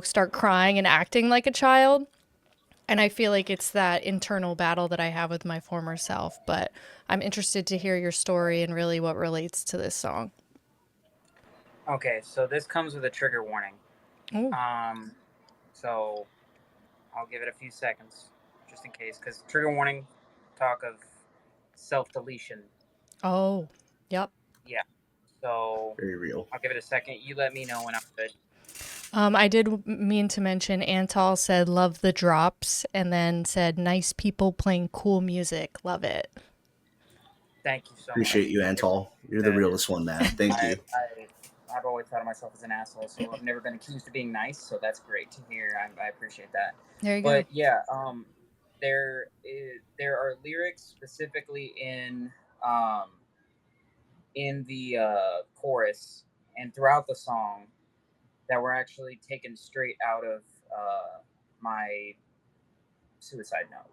start crying and acting like a child. And I feel like it's that internal battle that I have with my former self. But I'm interested to hear your story and really what relates to this song. Okay, so this comes with a trigger warning. Ooh. So I'll give it a few seconds, just in case, because trigger warning, talk of self-deletion. Oh, yep. Yeah. So Very real. I'll give it a second. You let me know when I'm good. I did mean to mention Antal said love the drops and then said nice people playing cool music. Love it. Thank you so Appreciate much. you, Antal. You're the realest one, man. Thank you. I've always thought of myself as an asshole, so I've never been accused of being nice. So that's great to hear. I appreciate that. There you But go. yeah, there are lyrics specifically in the chorus and throughout the song that were actually taken straight out of my suicide note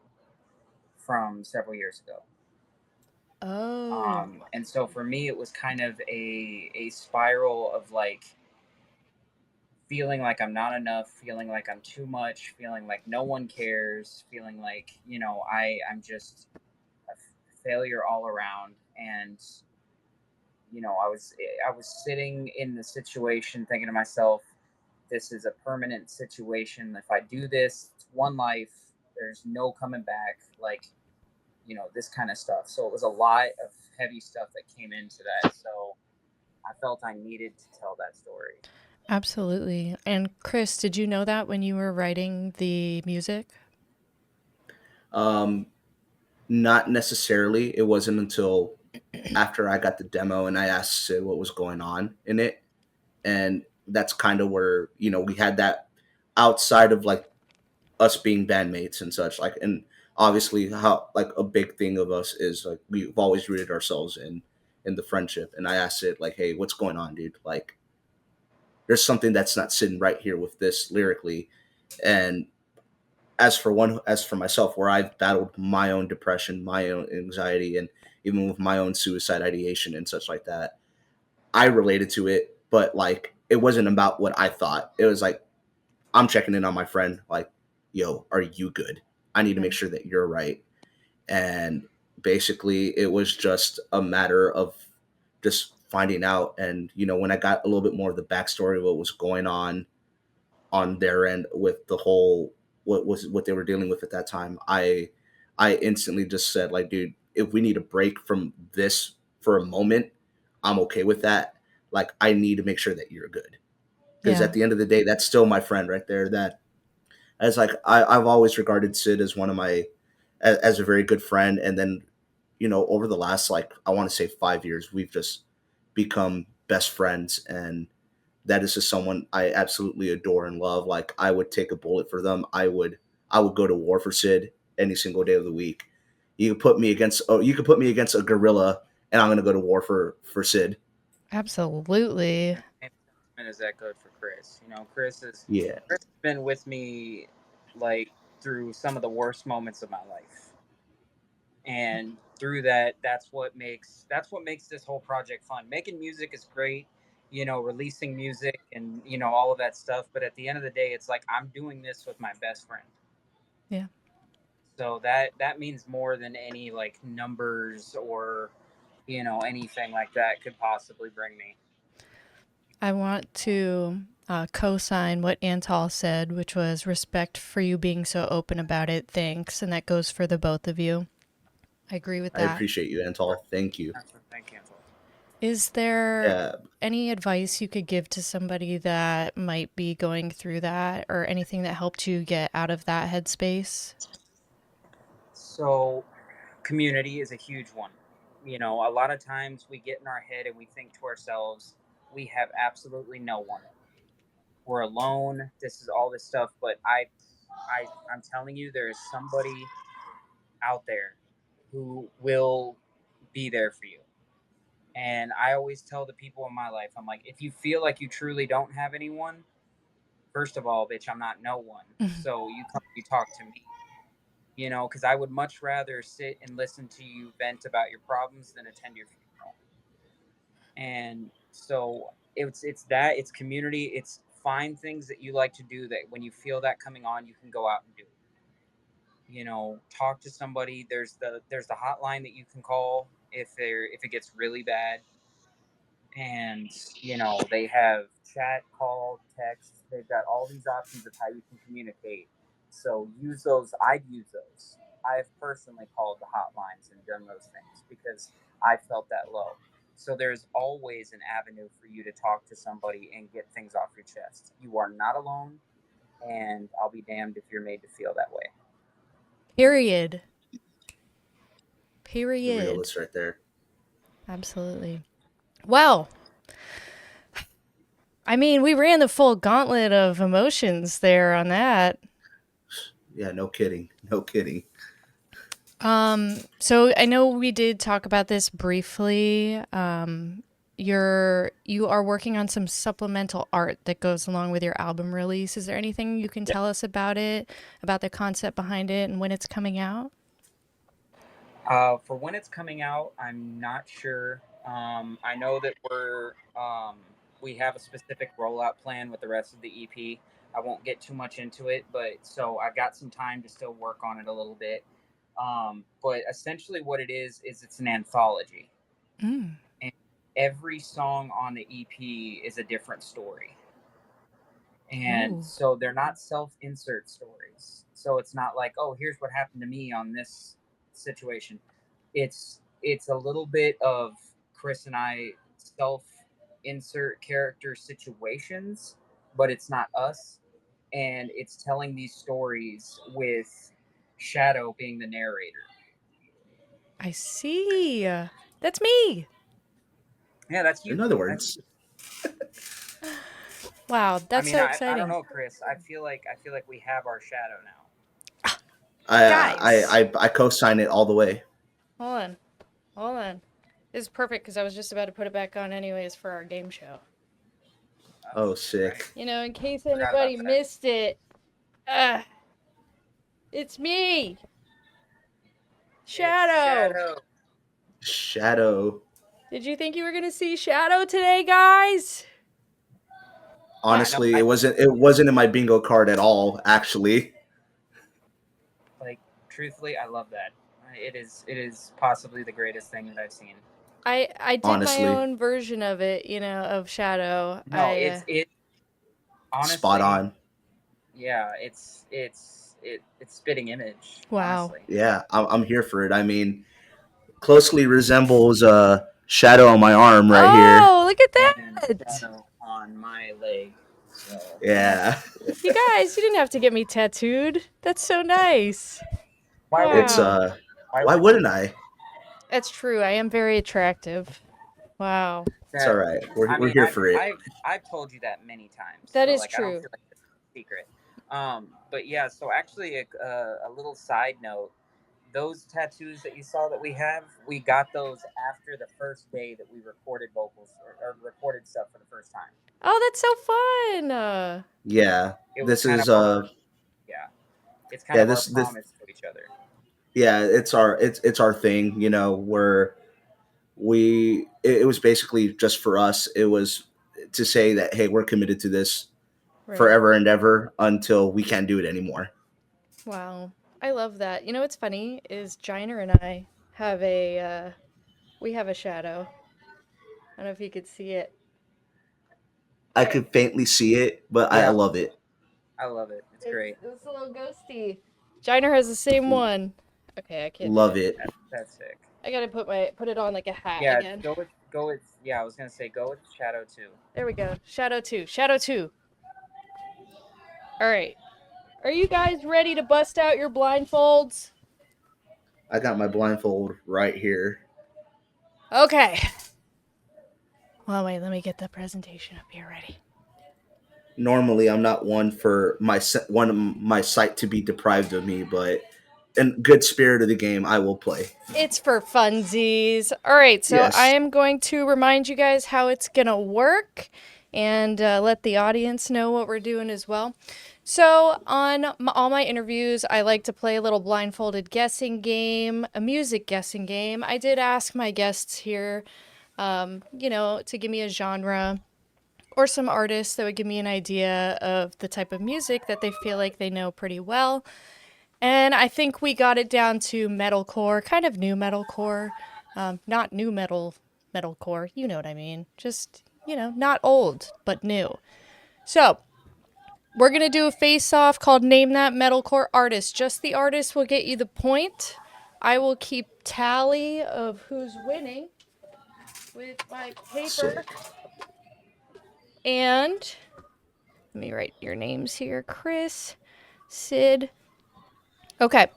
from several years ago. Oh. And so for me, it was kind of a spiral of like feeling like I'm not enough, feeling like I'm too much, feeling like no one cares, feeling like I'm just a failure all around. And I was sitting in the situation thinking to myself, this is a permanent situation. If I do this, it's one life. There's no coming back. Like, this kind of stuff. So it was a lot of heavy stuff that came into that. So I felt I needed to tell that story. Absolutely. And Chris, did you know that when you were writing the music? Not necessarily. It wasn't until after I got the demo and I asked Sid what was going on in it. And that's kind of where, we had that outside of like us being bandmates and such. Like, and obviously how like a big thing of us is like we've always rooted ourselves in the friendship. And I asked Sid like, hey, what's going on, dude? Like, there's something that's not sitting right here with this lyrically. And as for myself, where I've battled my own depression, my own anxiety, and even with my own suicide ideation and such like that, I related to it, but like it wasn't about what I thought. It was like I'm checking in on my friend, like, yo, are you good? I need to make sure that you're right. And basically it was just a matter of just finding out. And when I got a little bit more of the backstory of what was going on their end with the whole what they were dealing with at that time, I instantly just said like, dude, if we need a break from this for a moment, I'm okay with that. Like, I need to make sure that you're good, because Yeah. at the end of the day, that's still my friend right there. That as like I've always regarded Sid as one of my as a very good friend. And then over the last, like, I want to say 5 years, we've just become best friends, and that is just someone I absolutely adore and love. Like I would take a bullet for them. I would go to war for Sid any single day of the week. You could put me against a gorilla, and I'm gonna go to war for Sid. Absolutely. Same sentiment as that goes for Chris. You know, Chris Yeah, has been with me like through some of the worst moments of my life, and through that, that's what makes this whole project fun. Making music is great, you know, releasing music and you know all of that stuff. But at the end of the day, it's like I'm doing this with my best friend. Yeah. So that means more than any like numbers or you know anything like that could possibly bring me. I want to co-sign what Antal said, which was respect for you being so open about it. Thanks. And that goes for the both of you. I agree with I that. appreciate you, Antal. Thank you. Thank you. Is there Yeah, any advice you could give to somebody that might be going through that, or anything that helped you get out of that headspace? So community is a huge one. You know, a lot of times we get in our head and we think to ourselves, we have absolutely no one. We're alone. This is all this stuff, but I'm telling you, there is somebody out there who will be there for you. And I always tell the people in my life, I'm like, if you feel like you truly don't have anyone, first of all, bitch, I'm not no one. So you come, you talk to me. You know, because I would much rather sit and listen to you vent about your problems than attend your funeral. And so it's community, it's find things that you like to do that when you feel that coming on, you can go out and do. You know, talk to somebody. There's the hotline that you can call if it gets really bad. And you know they have chat, call, text. They've got all these options of how you can communicate. So use those. I'd use those. I've personally called the hotlines and done those things because I felt that low. So there's always an avenue for you to talk to somebody and get things off your chest. You are not alone, and I'll be damned if you're made to feel that way. Period. the Period. realist right there. Absolutely. Well, I mean, we ran the full gauntlet of emotions there on that. Yeah, no kidding. No kidding. So I know we did talk about this briefly. You are working on some supplemental art that goes along with your album release. Is there anything you can tell us about it, about the concept behind it, and when it's coming out? For when it's coming out, I'm not sure. I know that we have a specific rollout plan with the rest of the EP. I won't get too much into it, but so I've got some time to still work on it a little bit. But essentially, what it is it's an anthology, Mm. and every song on the EP is a different story. And Ooh. so they're not self-insert stories. So it's not like, oh, here's what happened to me on this situation. It's a little bit of Chris and I self-insert character situations, but it's not us. And it's telling these stories with Shadow being the narrator. I see. That's me. Yeah, that's In you. other That's words, you. Wow, that's so I don't exciting. know, Chris. I feel like we have our Shadow now. Guys. I co-sign it all the way. Hold on. Hold on. This is perfect because I was just about to put it back on anyways for our game show. Oh, Right. sick. You know, in case Forgot anybody about that. missed it, it's me, Shadow. It's Shadow. Shadow. Did you think you were gonna see Shadow today, guys? I know. Honestly, it wasn't in my bingo card at all. Actually, Like truthfully, I love that. It is possibly the greatest thing that I've seen. I did my honestly, own version of it, you know, of Shadow. No, I it spot honestly, on. yeah, it's spitting image. Wow. Honestly, Yeah, I'm here for it. I mean, closely resembles a shadow on my arm right here. Oh, look at and that! Shadow on my leg. So Yeah, You guys, you didn't have to get me tattooed. That's so nice. why it's wouldn't you? Wow. Why why wouldn't wouldn't you? I? That's true. I am very attractive. Wow. It's all right. We're here for it. I've told you that many times. That so, is like, I don't true. feel like it's a secret. But yeah, so actually, a little side note: those tattoos that you saw that we have, we got those after the first day that we recorded vocals or recorded stuff for the first time. Oh, that's so fun. Yeah, It was this kind is of yeah, it's kind yeah of our this promise to each other. yeah it's our thing. You know, where it was basically just for us. It was to say that, hey, we're committed to this Right. forever and ever until we can't do it anymore. Wow. I love that. You know what's funny is Jiner and I have we have a shadow. I don't know if you could see it. I could faintly see it, but I Yeah, love it. I love it. It's great. It's a little ghosty. Jiner has the same one. Okay, I can't do Love it. it. That's sick. I gotta put it on like a hat Yeah, again. go with. Yeah, I was gonna say go with Shadow too. There we go. Shadow 2. Shadow 2. All right. Are you guys ready to bust out your blindfolds? I got my blindfold right here. Okay. Well, wait, let me get the presentation up here ready. Normally, I'm not one for my sight to be deprived of me, but in good spirit of the game, I will play. It's for funsies. All right, so Yes. I am going to remind you guys how it's going to work and let the audience know what we're doing as well. So, on all my interviews, I like to play a little blindfolded guessing game, a music guessing game. I did ask my guests here, to give me a genre or some artists that would give me an idea of the type of music that they feel like they know pretty well. And I think we got it down to metalcore, kind of new metalcore. Not new metalcore, you know what I mean. Just, not old, but new. So, we're going to do a face-off called Name That Metalcore Artist. Just the artist will get you the point. I will keep tally of who's winning with my paper. Sick. And let me write your names here. Chris, Sid. Okay.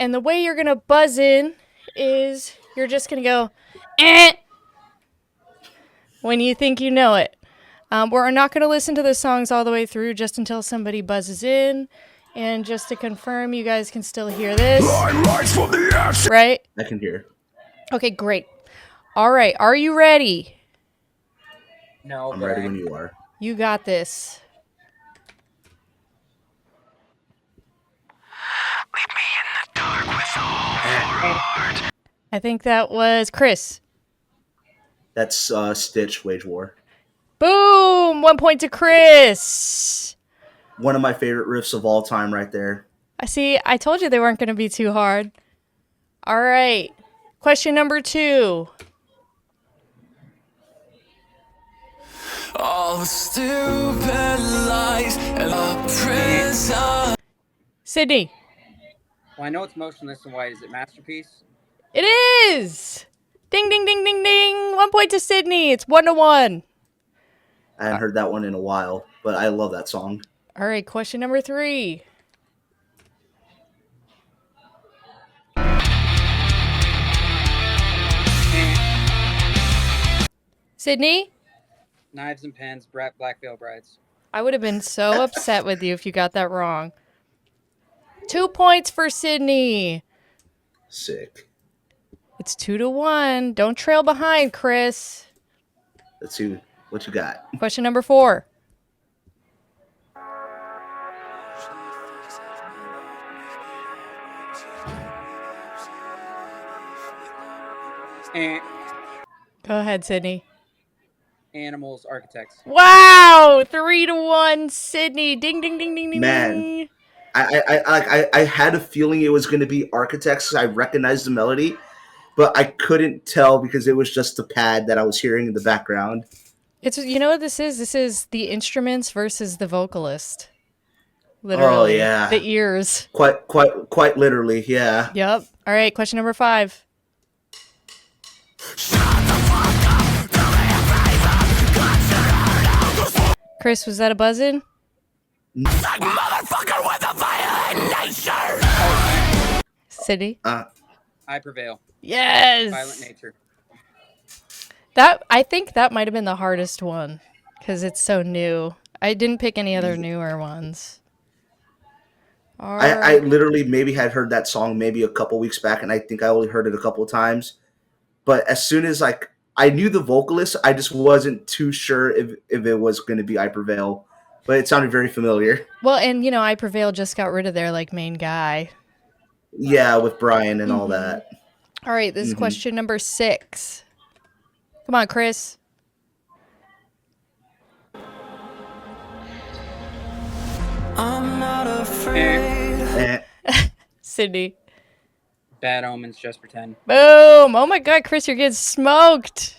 And the way you're going to buzz in is you're just going to go, eh, when you think you know it. We're not going to listen to the songs all the way through just until somebody buzzes in. And just to confirm, you guys can still hear this. Right? I can hear. Okay, great. All right. Are you ready? No, I'm but ready when you are. You got this. Leave me in the dark with all your heart. I think that was Chris. That's Stitch Wage War. Boom! 1 point to Chris. One of my favorite riffs of all time right there. I told you they weren't going to be too hard. All right. Question number 2. All the stupid lies and the prison. Sydney. well, I know it's Motionless in White. Is it Masterpiece? It is! Ding, ding, ding, ding, ding. 1 point to Sydney. It's 1-1. I hadn't heard that one in a while, but I love that song. All right. Question number 3. Sydney? Knives and Pens, Black Veil Brides. I would have been so upset with you if you got that wrong. 2 points for Sydney. Sick. It's 2-1. Don't trail behind, Chris. Let's see what you got. Question number 4. Go ahead, Sydney. Animals, Architects. Wow! 3-1, Sydney. Ding, ding, ding, ding, ding, Man. ding. I had a feeling it was going to be Architects. I recognized the melody, but I couldn't tell because it was just the pad that I was hearing in the background. You know what this is? This is the instruments versus the vocalist. Literally. Oh yeah. The ears. Quite literally, yeah. Yep. All right, question number 5. Chris, was that a buzz-in? Motherfucker with a violent nature. Sydney? I Prevail. Yes! Violent Nature. I think that might have been the hardest one because it's so new. I didn't pick any other newer ones. All I right. literally maybe had heard that song maybe a couple weeks back, and I think I only heard it a couple of times. But as soon as like I knew the vocalist, I just wasn't too sure if it was going to be I Prevail. But it sounded very familiar. Well, and I Prevail just got rid of their like main guy. Yeah, with Brian and all Mm-hmm. that. All right, this is question number 6. Come on, Chris. I'm not afraid. Eh, Sydney. Bad Omens, Just Pretend. Boom. Oh my God, Chris, you're getting smoked.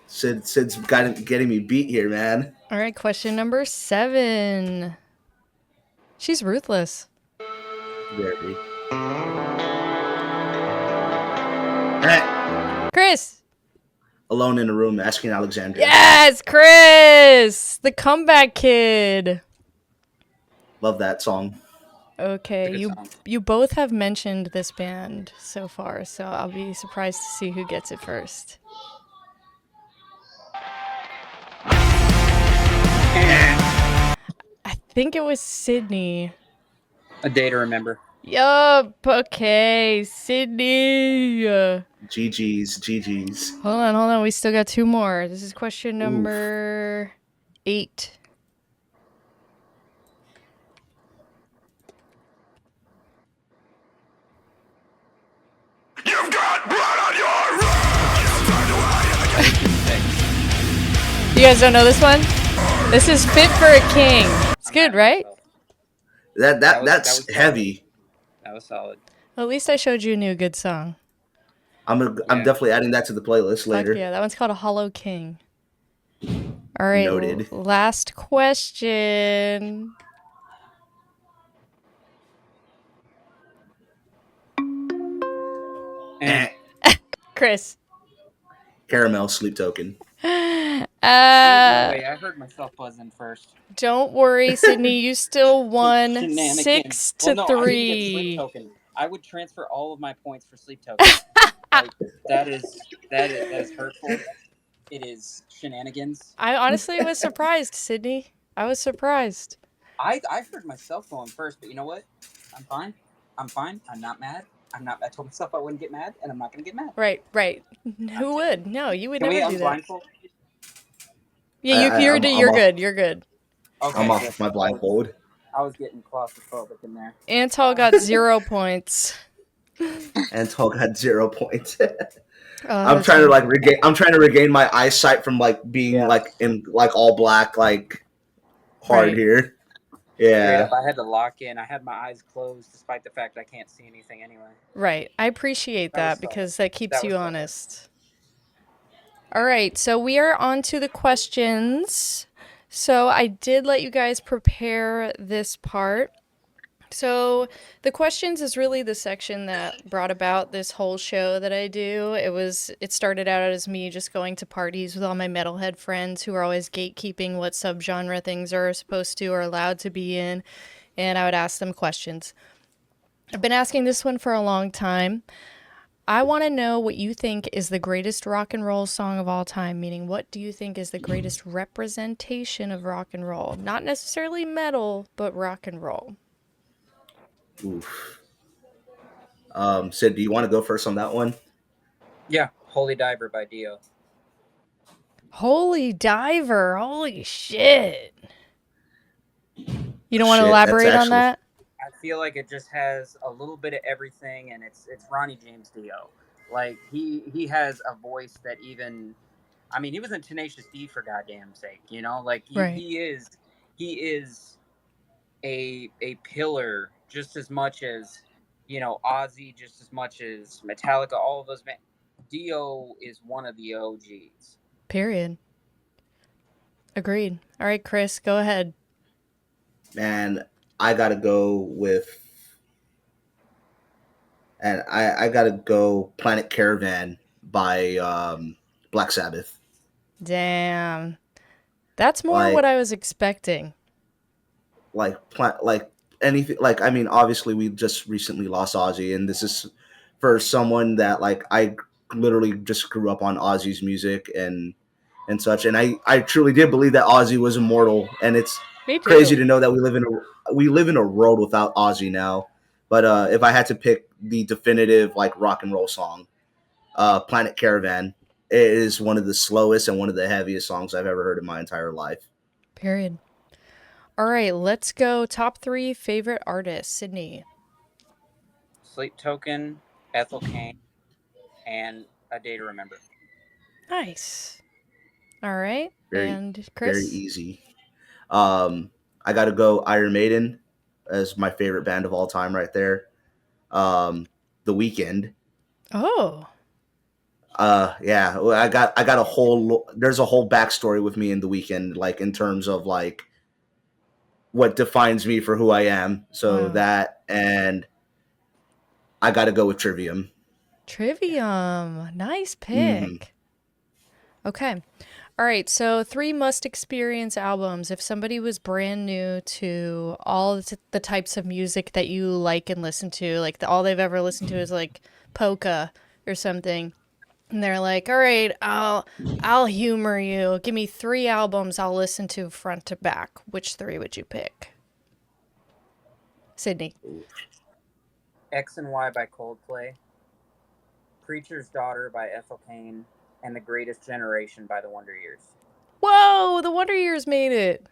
Sid's getting me beat here, man. All right, question number 7. She's ruthless. Very. Eh, Chris. Alone in a Room, Asking Alexandria. Yes, Chris. The comeback kid. Love that song. Okay, you both have mentioned this band so far, so I'll be surprised to see who gets it first. I think it was Sydney. A Day to Remember. Yup. Okay, Sydney. GG's. Hold on. We still got 2 more. This is question number 8. You've got blood on your You guys don't know this one? This is Fit for a King. It's good, right? That's was heavy. That was solid. Well, at least I showed you a new good song. I'm definitely adding that to the playlist later. Fuck yeah, that one's called A Hollow King. All right, Noted. last question. Chris. Caramel, Sleep Token. Wait, I heard myself buzzing first. Don't worry, Sydney. You still won Shenanigans. 6 to Well, no, I didn't get Sleep 3. Token. I would transfer all of my points for Sleep Token. Like, that is hurtful. It is shenanigans. I honestly was surprised, Sydney. I was surprised. I heard myself going first, but you know what? I'm fine. I'm not mad. I told myself I wouldn't get mad, and I'm not going to get mad. Right. Who would? No, you would Can we never do that. unblindfold? Yeah, you're good. You're good. Okay, I'm off good. my blindfold. I was getting claustrophobic in there. Antal got 0 points. And Tall got 0 points. I'm that's trying to funny. regain my eyesight from like being like in like all black, like hard Right. here. Straight Yeah. up, I had to lock in. I had my eyes closed, despite the fact I can't see anything anyway. Right. I appreciate That was that solid. because that keeps That you was solid. honest. All right, so we are on to the questions. So I did let you guys prepare this part. So the questions is really the section that brought about this whole show that I do. It started out as me just going to parties with all my metalhead friends who are always gatekeeping what subgenre things are supposed to or allowed to be in, and I would ask them questions. I've been asking this one for a long time. I want to know what you think is the greatest rock and roll song of all time, meaning what do you think is the greatest representation of rock and roll? Not necessarily metal, but rock and roll. Oof. Sid, do you want to go first on that one? Yeah, Holy Diver by Dio. Holy Diver, holy shit. You don't want to Shit, elaborate that's on that? I feel like it just has a little bit of everything, and it's Ronnie James Dio. Like he has a voice that even, I mean, he was in Tenacious D for goddamn sake, you know. Like Right. he is a pillar just as much as, you know, Ozzy, just as much as Metallica. All of those men. Dio is one of the OGs. Period. Agreed. All right, Chris, go ahead. Man, I gotta go with, and I gotta go Planet Caravan by Black Sabbath. Damn. That's more Like- what I was expecting. Like anything. Like, I mean, obviously we just recently lost Ozzy, and this is for someone that like I literally just grew up on Ozzy's music and such. And I truly did believe that Ozzy was immortal. And it's Me too. crazy to know that we live in a world without Ozzy now. But if I had to pick the definitive like rock and roll song, Planet Caravan, it is one of the slowest and one of the heaviest songs I've ever heard in my entire life. Period. All right, let's go top 3 favorite artists. Sydney. Sleep Token, Ethel Kane, and A Day to Remember. Nice. All right. Very, And very Chris? easy. I got to go Iron Maiden as my favorite band of all time right there. The Weeknd. Oh. Yeah, I got a whole there's a whole backstory with me in The Weeknd, like in terms of like what defines me for who I am. So Wow. that, and I got to go with Trivium. Trivium. Nice Mm-hmm. pick. Okay. All right, so 3 must experience albums. If somebody was brand new to all the types of music that you like and listen to, like all they've ever listened to is like polka or something, and they're like, "All right, I'll humor you. Give me 3 albums I'll listen to front to back." Which 3 would you pick? Sydney. X and Y by Coldplay, Preacher's Daughter by Ethel Kane, and The Greatest Generation by The Wonder Years. Whoa, the Wonder Years made it.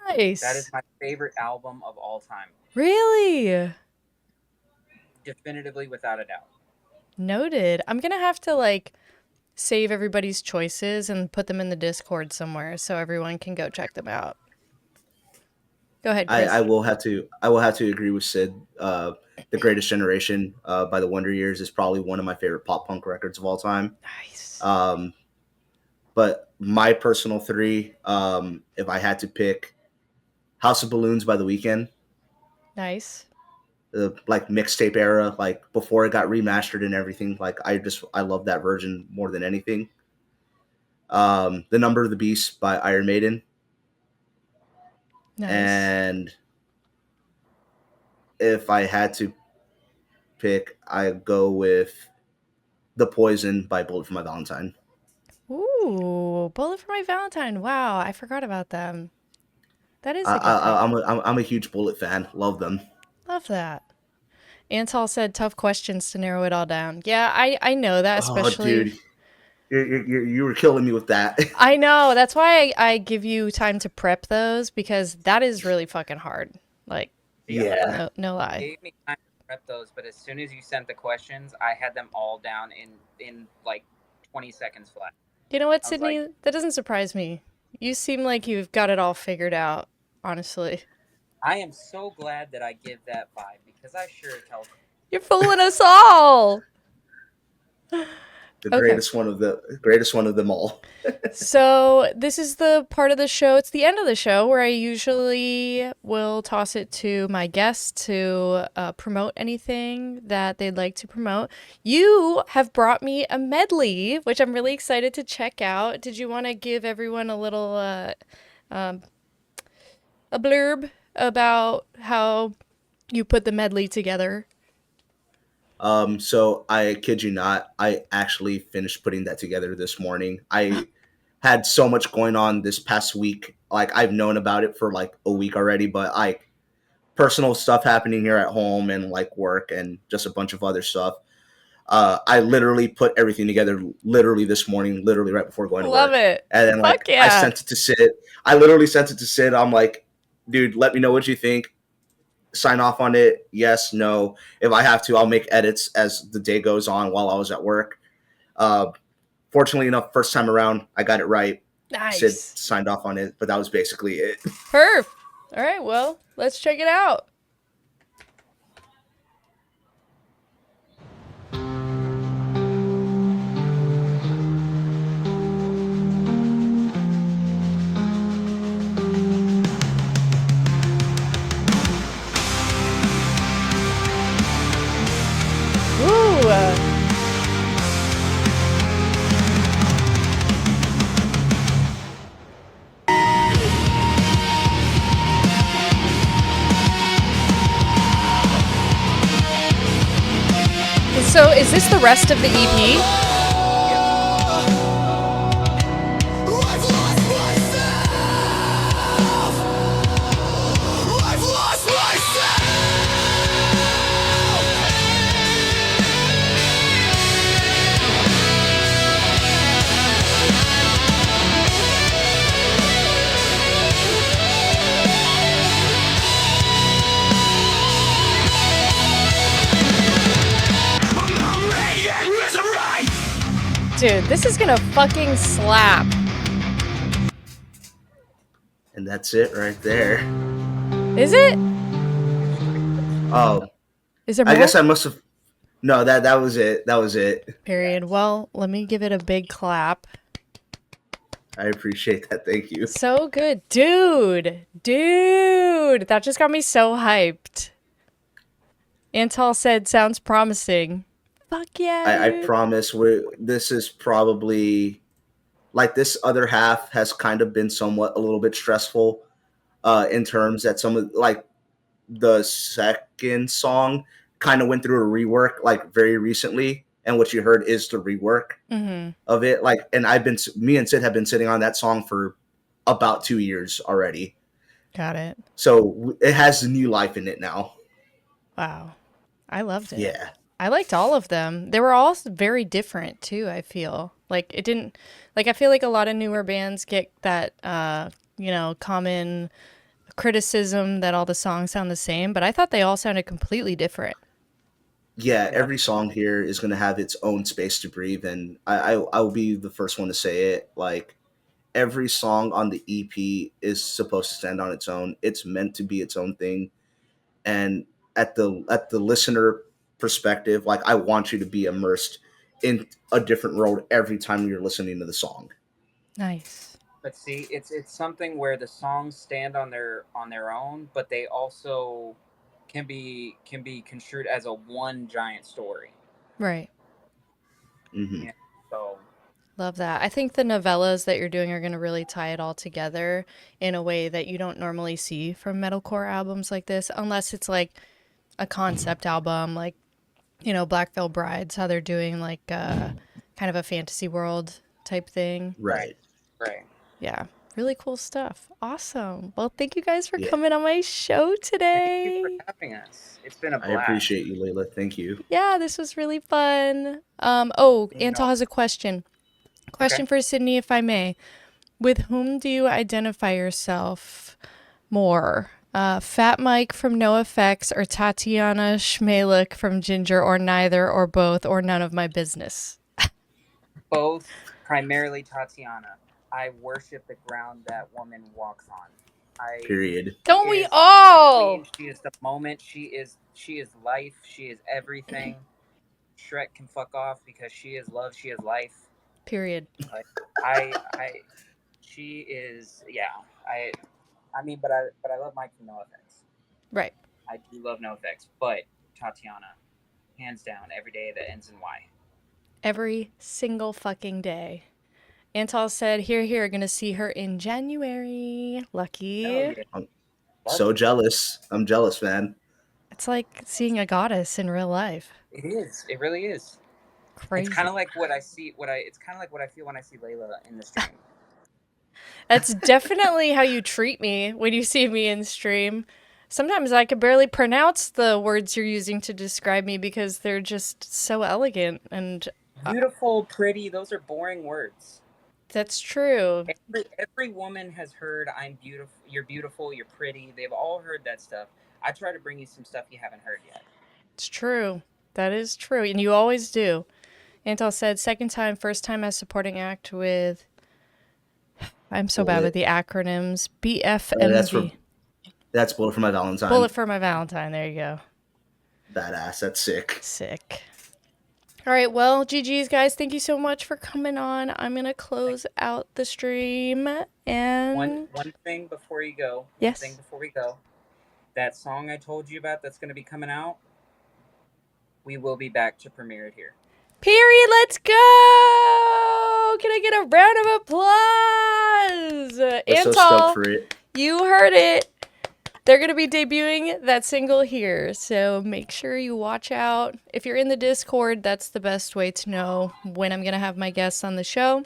Nice. That is my favorite album of all time. Really? Definitively, without a doubt. Noted. I'm gonna have to like save everybody's choices and put them in the Discord somewhere so everyone can go check them out. Go ahead, Chris. I will have to agree with Sid. The Greatest Generation by the Wonder Years is probably one of my favorite pop punk records of all time. Nice. But my personal 3, if I had to pick, House of Balloons by The Weeknd. Nice. The like mixtape era, like before it got remastered and everything. Like I love that version more than anything. The Number of the Beast by Iron Maiden. Nice. And if I had to pick, I'd go with The Poison by Bullet for My Valentine. Ooh, Bullet for My Valentine. Wow, I forgot about them. That is a good pick. I'm a huge Bullet fan. Love them. Love that. Antal said tough questions to narrow it all down. Yeah, I know that, especially. Oh, dude, you were killing me with that. I know. That's why I give you time to prep those, because that is really fucking hard. Like, Yeah. no You lie. gave me time to prep those, but as soon as you sent the questions, I had them all down in like 20 seconds flat. You know what, I was Sydney? like- That doesn't surprise me. You seem like you've got it all figured out, honestly. I am so glad that I give that vibe, because I sure as hell. You're fooling us all. The Okay. greatest one of them all. So this is the part of the show, it's the end of the show, where I usually will toss it to my guests to promote anything that they'd like to promote. You have brought me a medley, which I'm really excited to check out. Did you want to give everyone a little a blurb about how you put the medley together? So I kid you not, I actually finished putting that together this morning. I had so much going on this past week. Like I've known about it for like a week already, but like personal stuff happening here at home and like work and just a bunch of other stuff. I literally put everything together literally this morning, literally right before going to Love work. it. And then like Fuck yeah. I sent it to Sid. I literally sent it to Sid. I'm like, dude, let me know what you think. Sign off on it. Yes, no. If I have to, I'll make edits as the day goes on while I was at work. Fortunately enough, first time around, I got it right. Nice. Sid signed off on it, but that was basically it. Perf. All right, well, let's check it out. Ooh. So is this the rest of the EP? Dude, this is gonna fucking slap. And that's it right there. Is it? Oh, Is there I more? guess I must have. No, that was it. That was it. Period. Well, let me give it a big clap. I appreciate that. Thank you. So good. Dude. That just got me so hyped. Antal said, sounds promising. Fuck yeah, I dude. promise. This is probably like this other half has kind of been somewhat a little bit stressful, in terms that some of like the second song kind of went through a rework like very recently, and what you heard is the rework of it. Like, and me and Sid have been sitting on that song for about 2 years already, Got it. so it has new life in it now. Wow. I loved it. Yeah, I liked all of them. They were all very different too, I feel. Like it didn't like I feel like a lot of newer bands get that common criticism that all the songs sound the same, but I thought they all sounded completely different. yeah. Every song here is going to have its own space to breathe, and I'll be the first one to say it. Like, every song on the EP is supposed to stand on its own. It's meant to be its own thing. And at the listener perspective, like, I want you to be immersed in a different world every time you're listening to the song. Nice. But see, it's something where the songs stand on their own, but they also can be construed as a one giant story. Right. Mm-hmm. Yeah, so Love that. I think the novellas that you're doing are going to really tie it all together in a way that you don't normally see from metalcore albums like this, unless it's like a concept album, like, Black Veil Brides, how they're doing like kind of a fantasy world type thing. Right. Yeah. Really cool stuff. Awesome. Well, thank you guys for Yeah. coming on my show today. thank you for having us. It's been a blast. I appreciate you, Laila. Thank you. Yeah, this was really fun. Antal has a question. Question for Sydney, if I may. With whom do you identify yourself more? Fat Mike from NoFX or Tatiana Schmalik from Ginger, or neither, or both, or none of my business? Both, primarily Tatiana. I worship the ground that woman walks on. Period. Don't we all? She is the moment. She is life. She is everything. Shrek can fuck off because she is love. She is life. Period. Like, she is, yeah. I mean, but I love Mike from NoFX. Right. I do love NoFX, but Tatiana, hands down, every day that ends in Y. Every single fucking day. Antal said, here, gonna see her in January. Lucky. Oh, yeah. I'm so jealous. I'm jealous, man. It's like seeing a goddess in real life. It is. It really is. Crazy. It's kind of like what I see. It's kind of like what I feel when I see Laila in the stream. That's definitely how you treat me when you see me in stream. Sometimes I can barely pronounce the words you're using to describe me because they're just so elegant and beautiful, pretty. Those are boring words. That's true. Every woman has heard I'm beautiful, you're pretty. They've all heard that stuff. I try to bring you some stuff you haven't heard yet. It's true. That is true. And you always do. Antal said, second time, first time as supporting act with... I'm so bad with the acronyms. BFMV. That's Bullet for My Valentine. Bullet for My Valentine. There you go. Badass. That's sick. Sick. All right. Well, GG's, guys. Thank you so much for coming on. I'm going to close out the stream. And one thing before you go. Yes. One thing before we go. That song I told you about that's going to be coming out, we will be back to premiere it here. Period. Let's go. Can I get a round of applause? We're so stoked for it. You heard it. They're going to be debuting that single here. So make sure you watch out. If you're in the Discord, that's the best way to know when I'm going to have my guests on the show.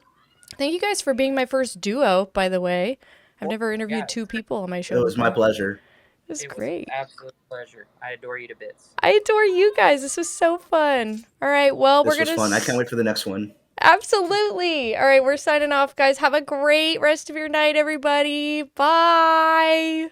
Thank you guys for being my first duo, by the way. I've never interviewed two people on my show. It was my pleasure. It was great. An absolute pleasure. I adore you to bits. I adore you guys. This was so fun. All right. Well, we're going to... This was fun. I can't wait for the next one. Absolutely. All right. We're signing off, guys. Have a great rest of your night, everybody. Bye.